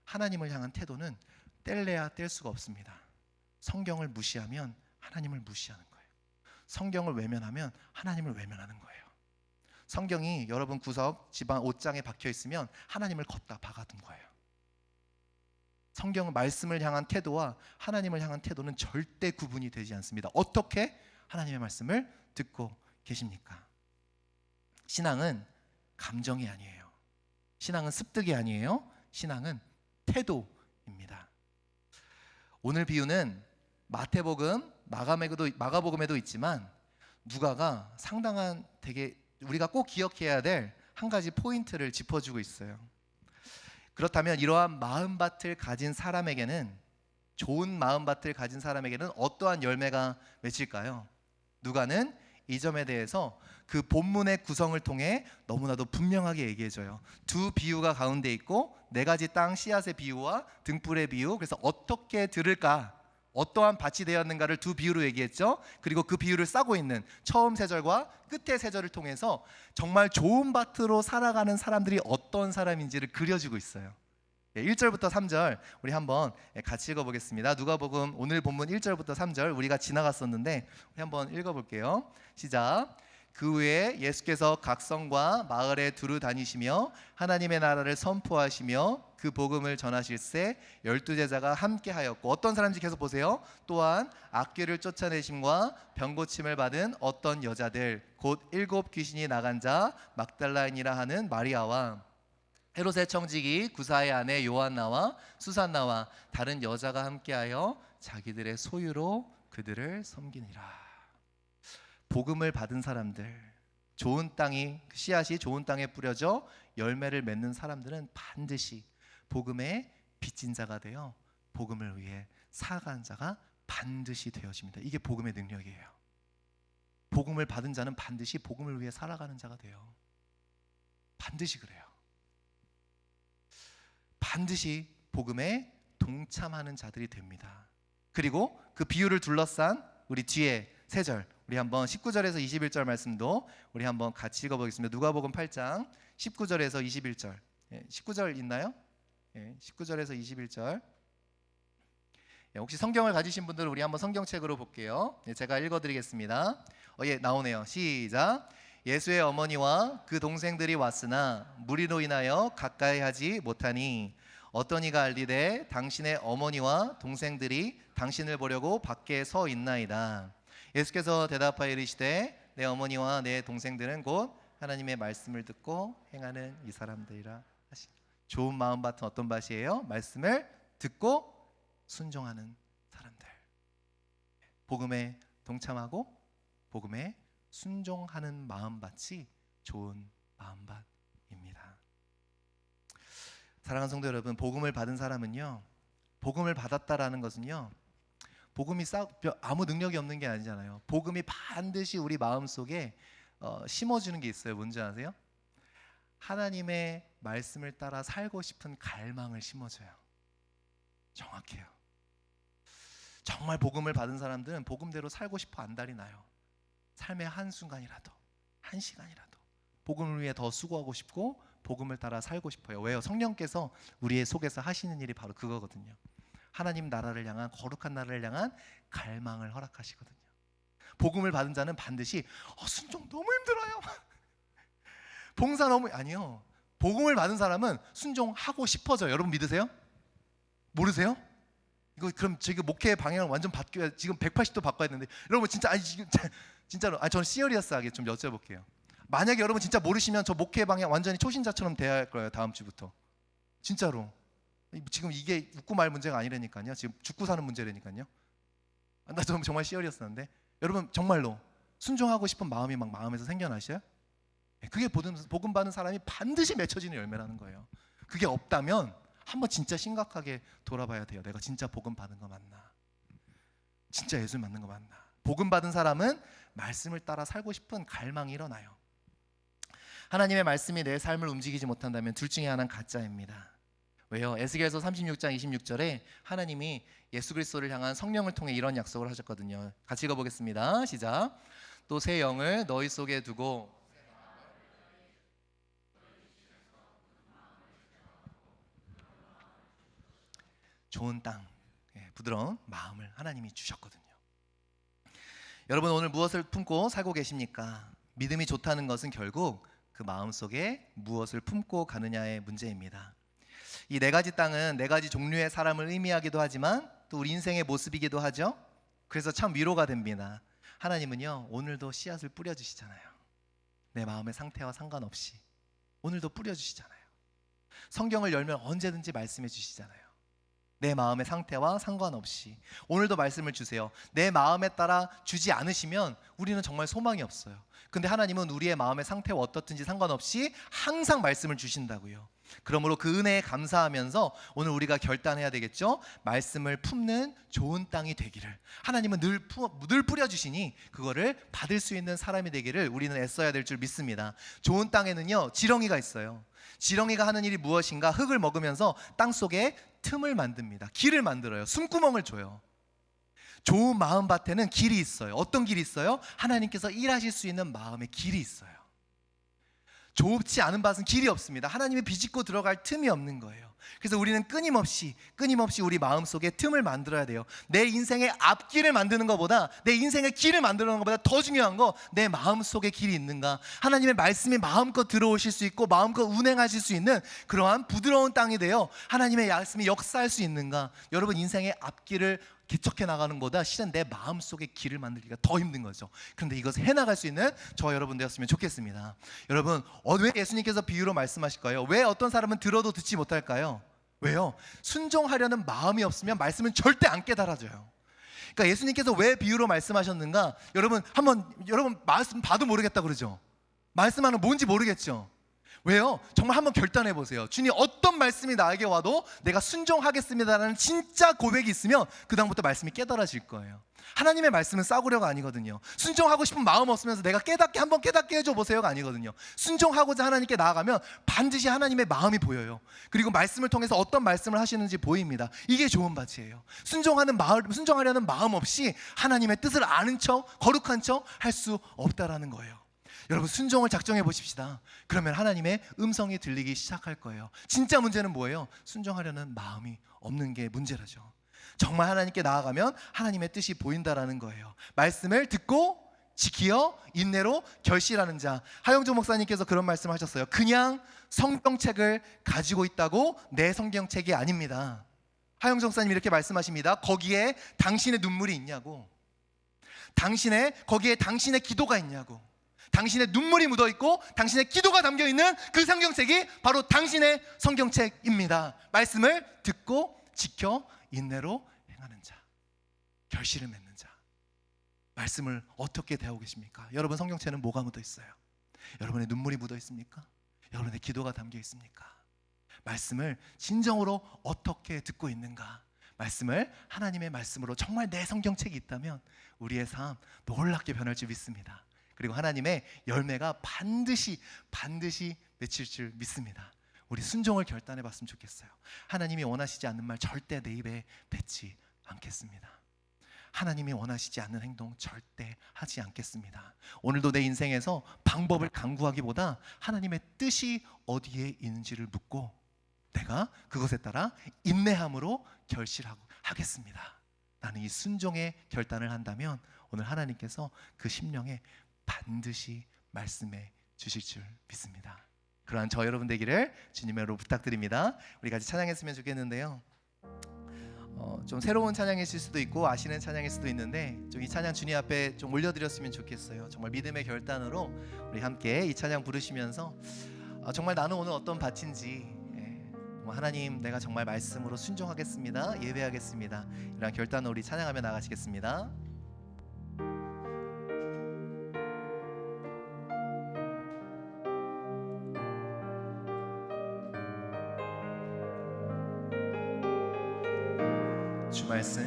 하나님을 향한 태도는 뗄래야 뗄 수가 없습니다. 성경을 무시하면 하나님을 무시하는 거예요. 성경을 외면하면 하나님을 외면하는 거예요. 성경이 여러분 구석 집안 옷장에 박혀 있으면 하나님을 걷다 박아둔 거예요. 성경 말씀을 향한 태도와 하나님을 향한 태도는 절대 구분이 되지 않습니다. 어떻게 하나님의 말씀을 듣고 계십니까? 신앙은 감정이 아니에요. 신앙은 습득이 아니에요. 신앙은 태도입니다. 오늘 비유는 마태복음, 마가복음에도 있지만 누가가 상당한 되게 우리가 꼭 기억해야 될 한 가지 포인트를 짚어주고 있어요. 그렇다면 이러한 마음밭을 가진 사람에게는, 좋은 마음밭을 가진 사람에게는 어떠한 열매가 맺힐까요? 누가는 이 점에 대해서 그 본문의 구성을 통해 너무나도 분명하게 얘기해줘요. 두 비유가 가운데 있고 네 가지 땅 씨앗의 비유와 등불의 비유, 그래서 어떻게 들을까, 어떠한 밭이 되었는가를 두 비유로 얘기했죠. 그리고 그 비유를 싸고 있는 처음 세 절과 끝의 세 절을 통해서 정말 좋은 밭으로 살아가는 사람들이 어떤 사람인지를 그려주고 있어요. 1절부터 3절 우리 한번 같이 읽어보겠습니다. 누가복음 오늘 본문 1절부터 3절 우리가 지나갔었는데 우리 한번 읽어볼게요. 시작. 그 후에 예수께서 각 성과 마을에 두루 다니시며 하나님의 나라를 선포하시며 그 복음을 전하실새 12제자가 함께 하였고, 어떤 사람인지 계속 보세요. 또한 악귀를 쫓아내심과 병고침을 받은 어떤 여자들 곧 7 귀신이 나간 자 막달라인이라 하는 마리아와 헤롯의 청지기 구사의 아내 요한나와 수산나와 다른 여자가 함께하여 자기들의 소유로 그들을 섬기니라. 복음을 받은 사람들, 좋은 땅이, 씨앗이 좋은 땅에 뿌려져 열매를 맺는 사람들은 반드시 복음의 빚진 자가 되어 복음을 위해 살아가는 자가 반드시 되어집니다. 이게 복음의 능력이에요. 복음을 받은 자는 반드시 복음을 위해 살아가는 자가 돼요. 반드시 그래요. 반드시 복음에 동참하는 자들이 됩니다. 그리고 그 비유를 둘러싼 우리 뒤에 세 절, 우리 한번 19절에서 21절 말씀도 우리 한번 같이 읽어보겠습니다. 누가복음 8장 19절에서 21절. 19절 있나요? 19절에서 21절. 혹시 성경을 가지신 분들은 우리 한번 성경책으로 볼게요. 제가 읽어드리겠습니다. 나오네요. 시작. 예수의 어머니와 그 동생들이 왔으나 무리로 인하여 가까이 하지 못하니 어떤 이가 알리되 당신의 어머니와 동생들이 당신을 보려고 밖에 서 있나이다. 예수께서 대답하여 이르시되 내 어머니와 내 동생들은 곧 하나님의 말씀을 듣고 행하는 이 사람들이라 하시니. 좋은 마음밭은 어떤 밭이에요? 말씀을 듣고 순종하는 사람들, 복음에 동참하고 복음에 순종하는 마음밭이 좋은 마음밭입니다. 사랑하는 성도 여러분, 복음을 받은 사람은요, 복음을 받았다라는 것은요, 복음이 아무 능력이 없는 게 아니잖아요. 복음이 반드시 우리 마음속에 심어주는 게 있어요. 뭔지 아세요? 하나님의 말씀을 따라 살고 싶은 갈망을 심어줘요. 정확해요. 정말 복음을 받은 사람들은 복음대로 살고 싶어 안달이 나요. 삶의 한순간이라도, 한 시간이라도 복음을 위해 더 수고하고 싶고 복음을 따라 살고 싶어요. 왜요? 성령께서 우리의 속에서 하시는 일이 바로 그거거든요. 하나님 나라를 향한, 거룩한 나라를 향한 갈망을 허락하시거든요. 복음을 받은 자는 반드시 순종 너무 힘들어요. 봉사 너무, 아니요. 복음을 받은 사람은 순종하고 싶어져요. 여러분 믿으세요? 모르세요? 이거 그럼 지금 목회 방향을 완전 바뀌어야, 지금 180도 바꿔야 되는데 여러분 진짜, 아니 지금 진짜로, 저는 시리어스하게 좀 여쭤볼게요. 만약에 여러분 진짜 모르시면 저 목회 방향 완전히 초신자처럼 돼야 할 거예요. 다음 주부터. 진짜로. 지금 이게 웃고 말 문제가 아니라니까요. 지금 죽고 사는 문제라니까요. 나 정말 시리어스한데 여러분 정말로 순종하고 싶은 마음이 막 마음에서 생겨나셔요? 그게 복음 받는 사람이 반드시 맺혀지는 열매라는 거예요. 그게 없다면 한번 진짜 심각하게 돌아봐야 돼요. 내가 진짜 복음 받은 거 맞나? 진짜 예수 맞는 거 맞나? 복음 받은 사람은 말씀을 따라 살고 싶은 갈망이 일어나요. 하나님의 말씀이 내 삶을 움직이지 못한다면 둘 중에 하나는 가짜입니다. 왜요? 에스겔서 36장 26절에 하나님이 예수 그리스도를 향한 성령을 통해 이런 약속을 하셨거든요. 같이 읽어보겠습니다. 시작. 또 새 영을 너희 속에 두고 좋은 땅, 부드러운 마음을 하나님이 주셨거든요. 여러분 오늘 무엇을 품고 살고 계십니까? 믿음이 좋다는 것은 결국 그 마음속에 무엇을 품고 가느냐의 문제입니다. 이 네 가지 땅은 네 가지 종류의 사람을 의미하기도 하지만 또 우리 인생의 모습이기도 하죠. 그래서 참 위로가 됩니다. 하나님은요 오늘도 씨앗을 뿌려주시잖아요. 내 마음의 상태와 상관없이 오늘도 뿌려주시잖아요. 성경을 열면 언제든지 말씀해 주시잖아요. 내 마음의 상태와 상관없이 오늘도 말씀을 주세요. 내 마음에 따라 주지 않으시면 우리는 정말 소망이 없어요. 근데 하나님은 우리의 마음의 상태와 어떻든지 상관없이 항상 말씀을 주신다고요. 그러므로 그 은혜에 감사하면서 오늘 우리가 결단해야 되겠죠. 말씀을 품는 좋은 땅이 되기를, 하나님은 늘 뿌려주시니 그거를 받을 수 있는 사람이 되기를 우리는 애써야 될 줄 믿습니다. 좋은 땅에는요 지렁이가 있어요. 지렁이가 하는 일이 무엇인가? 흙을 먹으면서 땅속에 틈을 만듭니다. 길을 만들어요. 숨구멍을 줘요. 좋은 마음밭에는 길이 있어요. 어떤 길이 있어요? 하나님께서 일하실 수 있는 마음의 길이 있어요. 좁지 않은 밭은 길이 없습니다. 하나님이 비집고 들어갈 틈이 없는 거예요. 그래서 우리는 끊임없이 우리 마음속에 틈을 만들어야 돼요. 내 인생의 앞길을 만드는 것보다, 내 인생의 길을 만드는 것보다 더 중요한 거, 내 마음속에 길이 있는가? 하나님의 말씀이 마음껏 들어오실 수 있고 마음껏 운행하실 수 있는 그러한 부드러운 땅이 되어 하나님의 말씀이 역사할 수 있는가? 여러분 인생의 앞길을 개척해 나가는 것보다 실은 내 마음속의 길을 만들기가 더 힘든 거죠. 그런데 이것을 해나갈 수 있는 저와 여러분 되었으면 좋겠습니다. 여러분 왜 예수님께서 비유로 말씀하실까요? 왜 어떤 사람은 들어도 듣지 못할까요? 왜요? 순종하려는 마음이 없으면 말씀은 절대 안 깨달아져요. 그러니까 예수님께서 왜 비유로 말씀하셨는가? 여러분 말씀 봐도 모르겠다 그러죠. 말씀하는 뭔지 모르겠죠. 왜요? 정말 한번 결단해 보세요. 주님 어떤 말씀이 나에게 와도 내가 순종하겠습니다라는 진짜 고백이 있으면 그 다음부터 말씀이 깨달아질 거예요. 하나님의 말씀은 싸구려가 아니거든요. 순종하고 싶은 마음 없으면서 내가 한번 깨닫게 해줘 보세요가 아니거든요. 순종하고자 하나님께 나아가면 반드시 하나님의 마음이 보여요. 그리고 말씀을 통해서 어떤 말씀을 하시는지 보입니다. 이게 좋은 밭이에요. 순종하려는 마음 없이 하나님의 뜻을 아는 척, 거룩한 척 할 수 없다라는 거예요. 여러분 순종을 작정해 보십시다. 그러면 하나님의 음성이 들리기 시작할 거예요. 진짜 문제는 뭐예요? 순종하려는 마음이 없는 게 문제라죠. 정말 하나님께 나아가면 하나님의 뜻이 보인다라는 거예요. 말씀을 듣고 지키어 인내로 결실하는 자. 하영조 목사님께서 그런 말씀을 하셨어요. 그냥 성경책을 가지고 있다고 내 성경책이 아닙니다. 하영조 목사님 이렇게 말씀하십니다. 거기에 당신의 눈물이 있냐고, 거기에 당신의 기도가 있냐고, 당신의 눈물이 묻어있고 당신의 기도가 담겨있는 그 성경책이 바로 당신의 성경책입니다. 말씀을 듣고 지켜 인내로 행하는 자, 결실을 맺는 자. 말씀을 어떻게 대하고 계십니까? 여러분 성경책에는 뭐가 묻어있어요? 여러분의 눈물이 묻어있습니까? 여러분의 기도가 담겨있습니까? 말씀을 진정으로 어떻게 듣고 있는가? 말씀을 하나님의 말씀으로 정말 내 성경책이 있다면 우리의 삶 놀랍게 변할 줄 믿습니다. 그리고 하나님의 열매가 반드시 맺힐 줄 믿습니다. 우리 순종을 결단해 봤으면 좋겠어요. 하나님이 원하시지 않는 말 절대 내 입에 뱉지 않겠습니다. 하나님이 원하시지 않는 행동 절대 하지 않겠습니다. 오늘도 내 인생에서 방법을 강구하기보다 하나님의 뜻이 어디에 있는지를 묻고 내가 그것에 따라 인내함으로 하겠습니다. 나는 이 순종의 결단을 한다면 오늘 하나님께서 그 심령에 반드시 말씀해 주실 줄 믿습니다. 그러한 저 여러분 되기를 주님으로 부탁드립니다. 우리 같이 찬양했으면 좋겠는데요. 좀 새로운 찬양이실 수도 있고 아시는 찬양일 수도 있는데 좀 이 찬양 주님 앞에 좀 올려드렸으면 좋겠어요. 정말 믿음의 결단으로 우리 함께 이 찬양 부르시면서 정말 나는 오늘 어떤 밭인지, 하나님 내가 정말 말씀으로 순종하겠습니다, 예배하겠습니다, 이런 결단으로 우리 찬양하며 나가시겠습니다. 주 말씀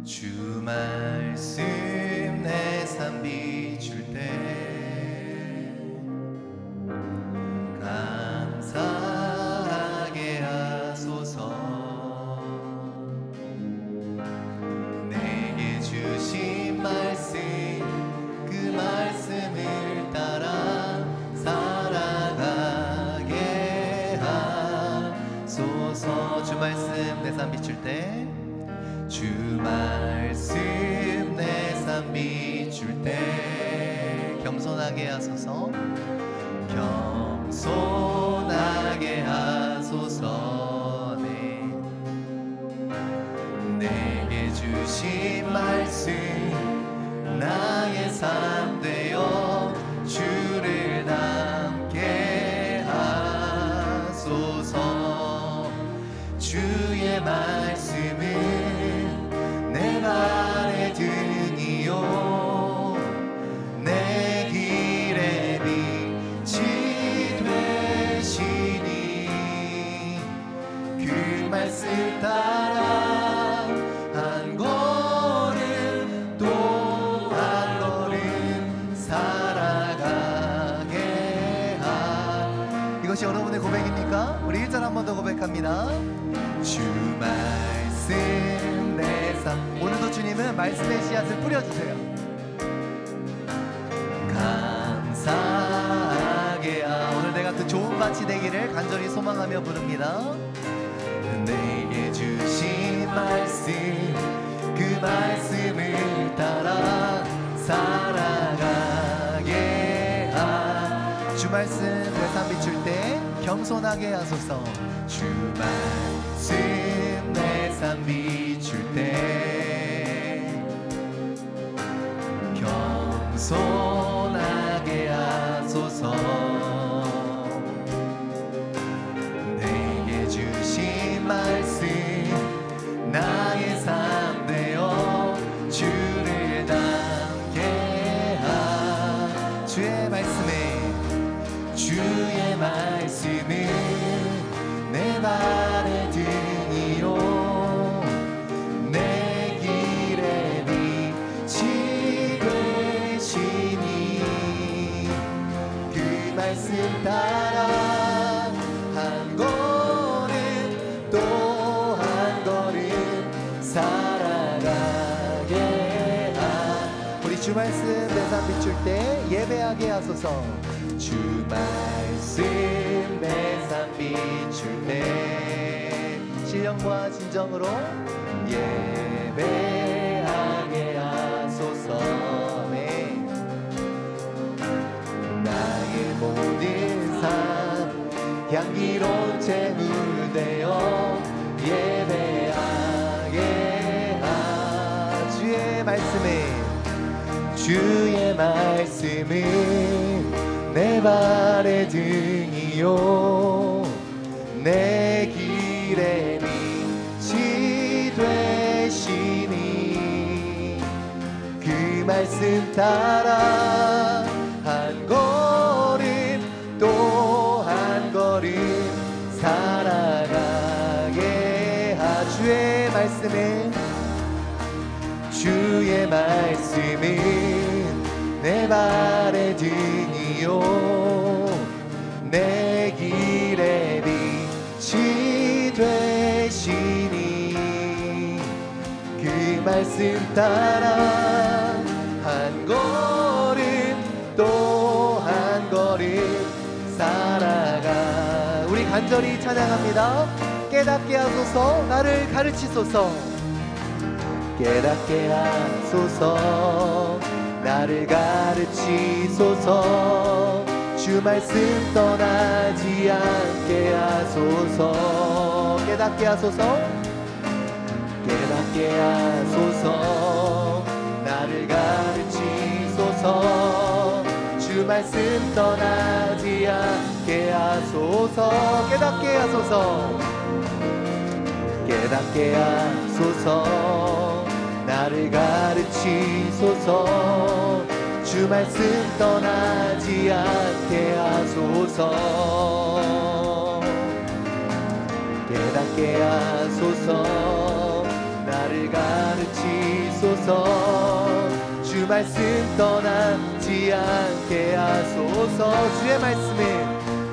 주 말씀 내 삶 비출 때 감사하게 하소서. 내게 주신 말씀 그 말씀을 따라 살아가게 하소서. 주 말씀 내 삶 비출 때 주 말씀 내 삶 비출 때 겸손하게 하소서. 겸손하게 하소서. 네. 내게 주신 말씀 나의 삶 되어 주를 닮게 하소서. 주의 말씀은 내 발의 등이요 내 길의 빛이 되시니 그 말씀 따라 한 걸음 또 한 걸음 살아가게 이것이 여러분의 고백입니까? 우리 1절 한 번 더 고백합니다. 주 말씀 내 삶. 오늘도 주님은 말씀의 씨앗을 뿌려주세요. 감사하게 오늘 내가 그 좋은 밭이 되기를 간절히 소망하며 부릅니다. 내게 주신 말씀 그 말씀을 따라 살아가게 주 말씀 내 삶 비출 때 겸손하게 하소서. 주 말씀 내 삶 비출 때 겸손하게 하소서. 내게 주신 말씀 나의 삶 되어 주를 닮게 주의 말씀은 내 발의 등이요 내 길의 빛이 되시니 그 말씀 따라 한 걸음 또 한 걸음 살아가게 우리 주 말씀 내 삶 비출 때 예배하게 하소서. 주 말씀 내 삶 비출 때 신령과 진정으로 예배하게 하소서. 네. 나의 모든 삶 향기로운 제물 되어 예배하게 주의 말씀은 내 발의 등이요 내 길의 빛이 되시니 그 말씀 따라 한 걸음 또 한 걸음 살아가게 주의 말씀은 내 발의 등이요 내 길의 빛이 되시니 그 말씀 따라 한 걸음 또 한 걸음 살아가 우리 간절히 찬양합니다. 깨닫게 하소서 나를 가르치소서 깨닫게 하소서 나를 가르치소서 주 말씀 떠나지 않게 하소서 깨닫게 하소서 깨닫게 하소서 나를 가르치소서 주 말씀 떠나지 않게 하소서 깨닫게 하소서 깨닫게 하소서 나를 가르치소서 주 말씀 떠나지 않게 하소서 깨닫게 하소서 나를 가르치소서 주옵소서. 주 말씀 떠나지 않게 하소서.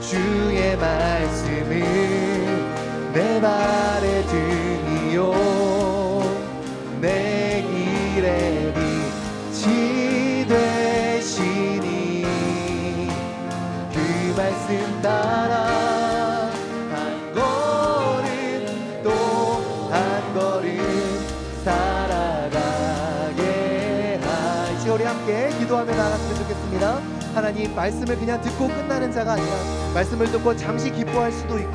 주의 말씀은 내 발의 등이요 내 길의 빛이 되시니 그 말씀 따라 한 걸음 또 한 걸음 살아가게 이제 우리 함께 기도하며 나갔으면 좋겠습니다. 하나님, 말씀을 그냥 듣고 끝나는 자가 아니라 말씀을 듣고 잠시 기뻐할 수도 있고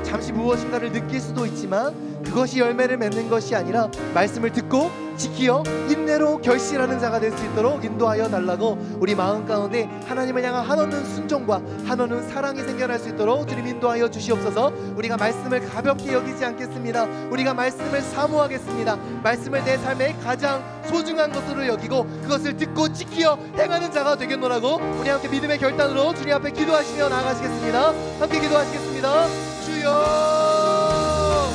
잠시 무엇인가를 느낄 수도 있지만 그것이 열매를 맺는 것이 아니라 말씀을 듣고 지키어 인내로 결실하는 자가 될 수 있도록 인도하여 달라고 우리 마음 가운데 하나님을 향한 한없는 순종과 한없는 사랑이 생겨날 수 있도록 주님 인도하여 주시옵소서. 우리가 말씀을 가볍게 여기지 않겠습니다. 우리가 말씀을 사모하겠습니다. 말씀을 내 삶의 가장 소중한 것으로 여기고 그것을 듣고 지키어 행하는 자가 되겠노라고 우리 함께 믿음의 결단으로 주님 앞에 기도하시며 나아가시겠습니다. 함께 기도하시겠습니다. 주여,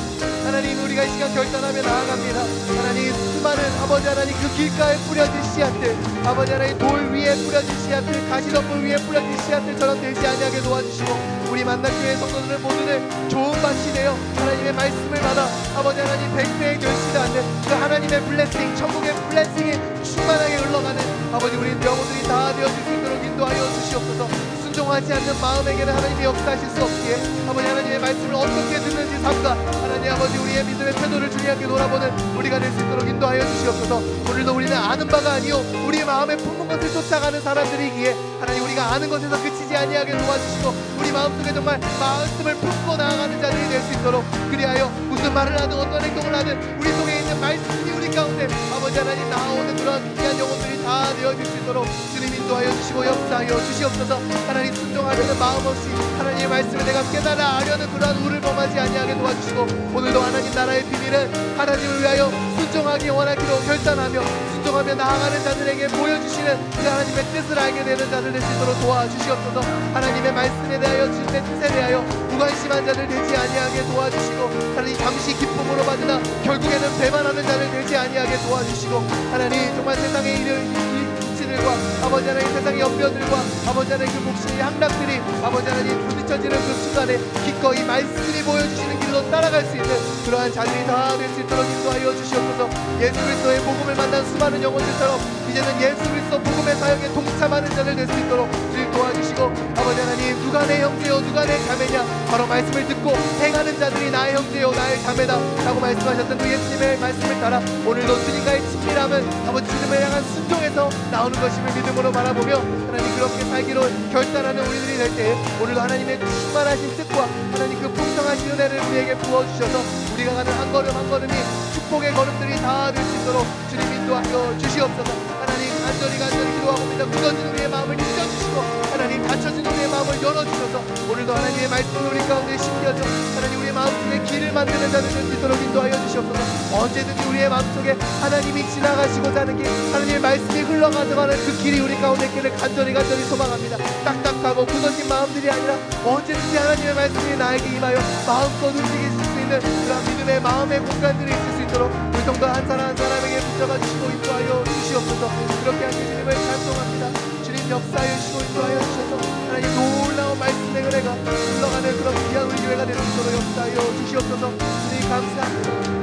하나님, 우리가 이 시간 결단하며 나아갑니다. 하나님, 수많은 아버지 하나님 그 길가에 뿌려진 씨앗들, 아버지 하나님 돌 위에 뿌려진 씨앗들, 가시덤불 위에 뿌려진 씨앗들처럼 되지 아니하게 도와주시고 우리 만날교회 성도들을 모두를 좋은 밭이 되어 하나님의 말씀을 받아 아버지 하나님 백배의 결실을 얻는 그 하나님의 블레싱, 천국의 블레싱이 충만하게 흘러가는 아버지 우리 영혼들이 다 되어질 수 있도록 인도하여 주시옵소서. 순종하지 않는 마음에게는 하나님이 역사하실 수 없기에 아버지 하나님의 말씀을 어떻게 듣는지 삼가 하나님 아버지 우리의 믿음의 태도를 주님 함께 돌아보는 우리가 될 수 있도록 인도하여 주시옵소서. 오늘도 우리는 아는 바가 아니요 우리 마음에 품은 것을 쫓아가는 사람들이기에 하나님 우리가 아는 것에서 그치지 아니하게 도와주시고 우리 마음속에 정말 말씀을 품고 나아가는 자들이 될 수 있도록 그리하여 무슨 말을 하든 어떤 행동을 하든 우리 속에 있는 말씀이 우리 가운데 아버지 하나님 나오는 그러한 귀한 영혼들이 다 되어질 수 있도록 주님 인도하여 주시고 역사하여 주시옵소서. 하나님 순종하려는 마음 없이 하나님의 말씀을 내가 깨달아 아려는 그러한 우를 범하지 아니하게 도와주시고 오늘도 하나님 나라의 비밀을 하나님을 위하여 순종하기 원하기로 결단하며 순종하며 나아가는 자들에게 보여주시는 그 하나님의 뜻을 알게 되는 자들 될 수 있도록 도와주시옵소서. 하나님의 말씀에 대하여 주님의 뜻에 대하여 무관심한 자들 되지 아니하게 도와주시고 하나님 잠시 기쁨으로 받으나 결국에는 배반하는 자들 되지 아니하게 도와주시고 하나님 정말 세상의 일치들과 아버지 하나님 세상의 연변들과 아버지 하나님 그 목숨의 향락들이 아버지 하나님 부딪혀지는 그 순간에 기꺼이 말씀이 보여주시는 길로 따라갈 수 있는 그러한 자들이 다 될 수 있도록 인도하여 주시옵소서. 예수 그리스도의 복음을 만난 수많은 영혼들처럼 이제는 예수 그리스도 복음의 사역에 동참하는 자들 될 수 있도록 주님 도와주시고 아버지 하나님 누가 내 형제요 누가 내 자매냐 바로 말씀을 듣고 행하는 자들이 나의 형제요 나의 자매다 라고 말씀하셨던 그 예수님의 말씀을 따라 오늘도 주님과의 친밀함은 아버지 주님을 향한 순종에서 나오는 것임을 믿음으로 바라보며 하나님 그렇게 살기로 결단하는 우리들이 될 때 오늘도 하나님의 충만하신 뜻과 하나님 그 풍성하신 은혜를 우리에게 부어주셔서 우리가 가는 한 걸음 한 걸음이 축복의 걸음들이 다 될 수 있도록 주님 인도하여 주시옵소서. 하나님 간절히 기도하고입니다. 굳어진 우리의 마음을 찢어주시고 하나님 닫혀진 우리의 마음을 열어주셔서 오늘도 하나님의 말씀을 우리 가운데 심겨져 하나님 우리의 마음속에 길을 만드는 자들 될 수 있도록 인도하여 주시옵소서. 언제든지 우리의 마음속에 하나님이 지나가시고자 하는 길 하나님의 말씀이 흘러가져가는 그 길이 우리 가운데 길을 간절히 소망합니다. 딱딱하고 굳어진 마음들이 아니라 언제든지 하나님의 말씀이 나에게 임하여 마음껏 움직일 수 있는 그런 믿음의 마음의 공간들이 있을 수 있도록 우리 성도 한 사람 한 사람에게 붙잡아 주시고 인도하여 주시옵소서. 그렇게 하신 주님을 찬송합니다. 주님 역사하여 주시고 인도하여 주셔서 하나님 놀라운 말씀의 은혜가 흘러가는 그런 귀한 우리 교회가 될 수 있도록 역사하여 주시옵소서. 주님 감사합니다.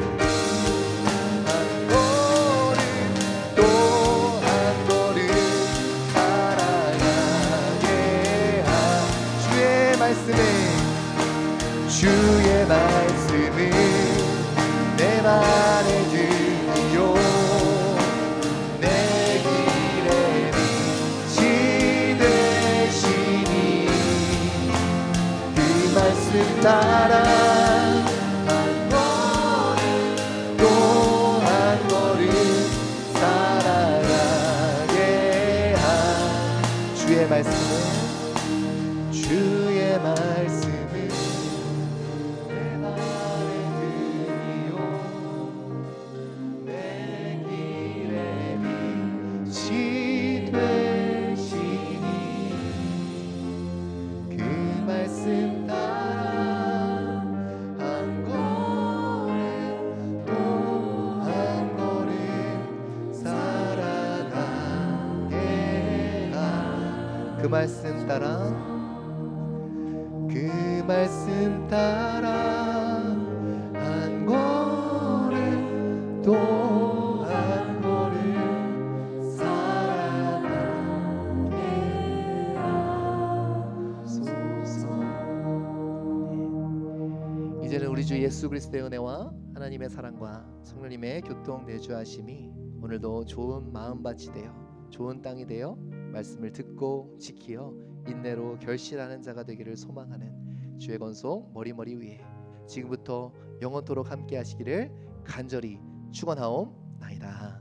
주의 말씀은 내 말에 들이요 내 길에 빛이 되시니 그 말씀 따라 한 걸음 또 한 걸음 살아가게 한 주의 말씀은 주의 말씀 그 말씀 따라 그 말씀 따라 한 걸음 또 한 걸음 살아가게 하소서. 이제는 우리 주 예수 그리스도의 은혜와 하나님의 사랑과 성령님의 교통 내주하심이 오늘도 좋은 마음밭이 되어 좋은 땅이 되어 말씀을 듣고 지키어 인내로 결실하는 자가 되기를 소망하는 주의 건속 머리머리 위에 지금부터 영원토록 함께 하시기를 간절히 축원하옵나이다.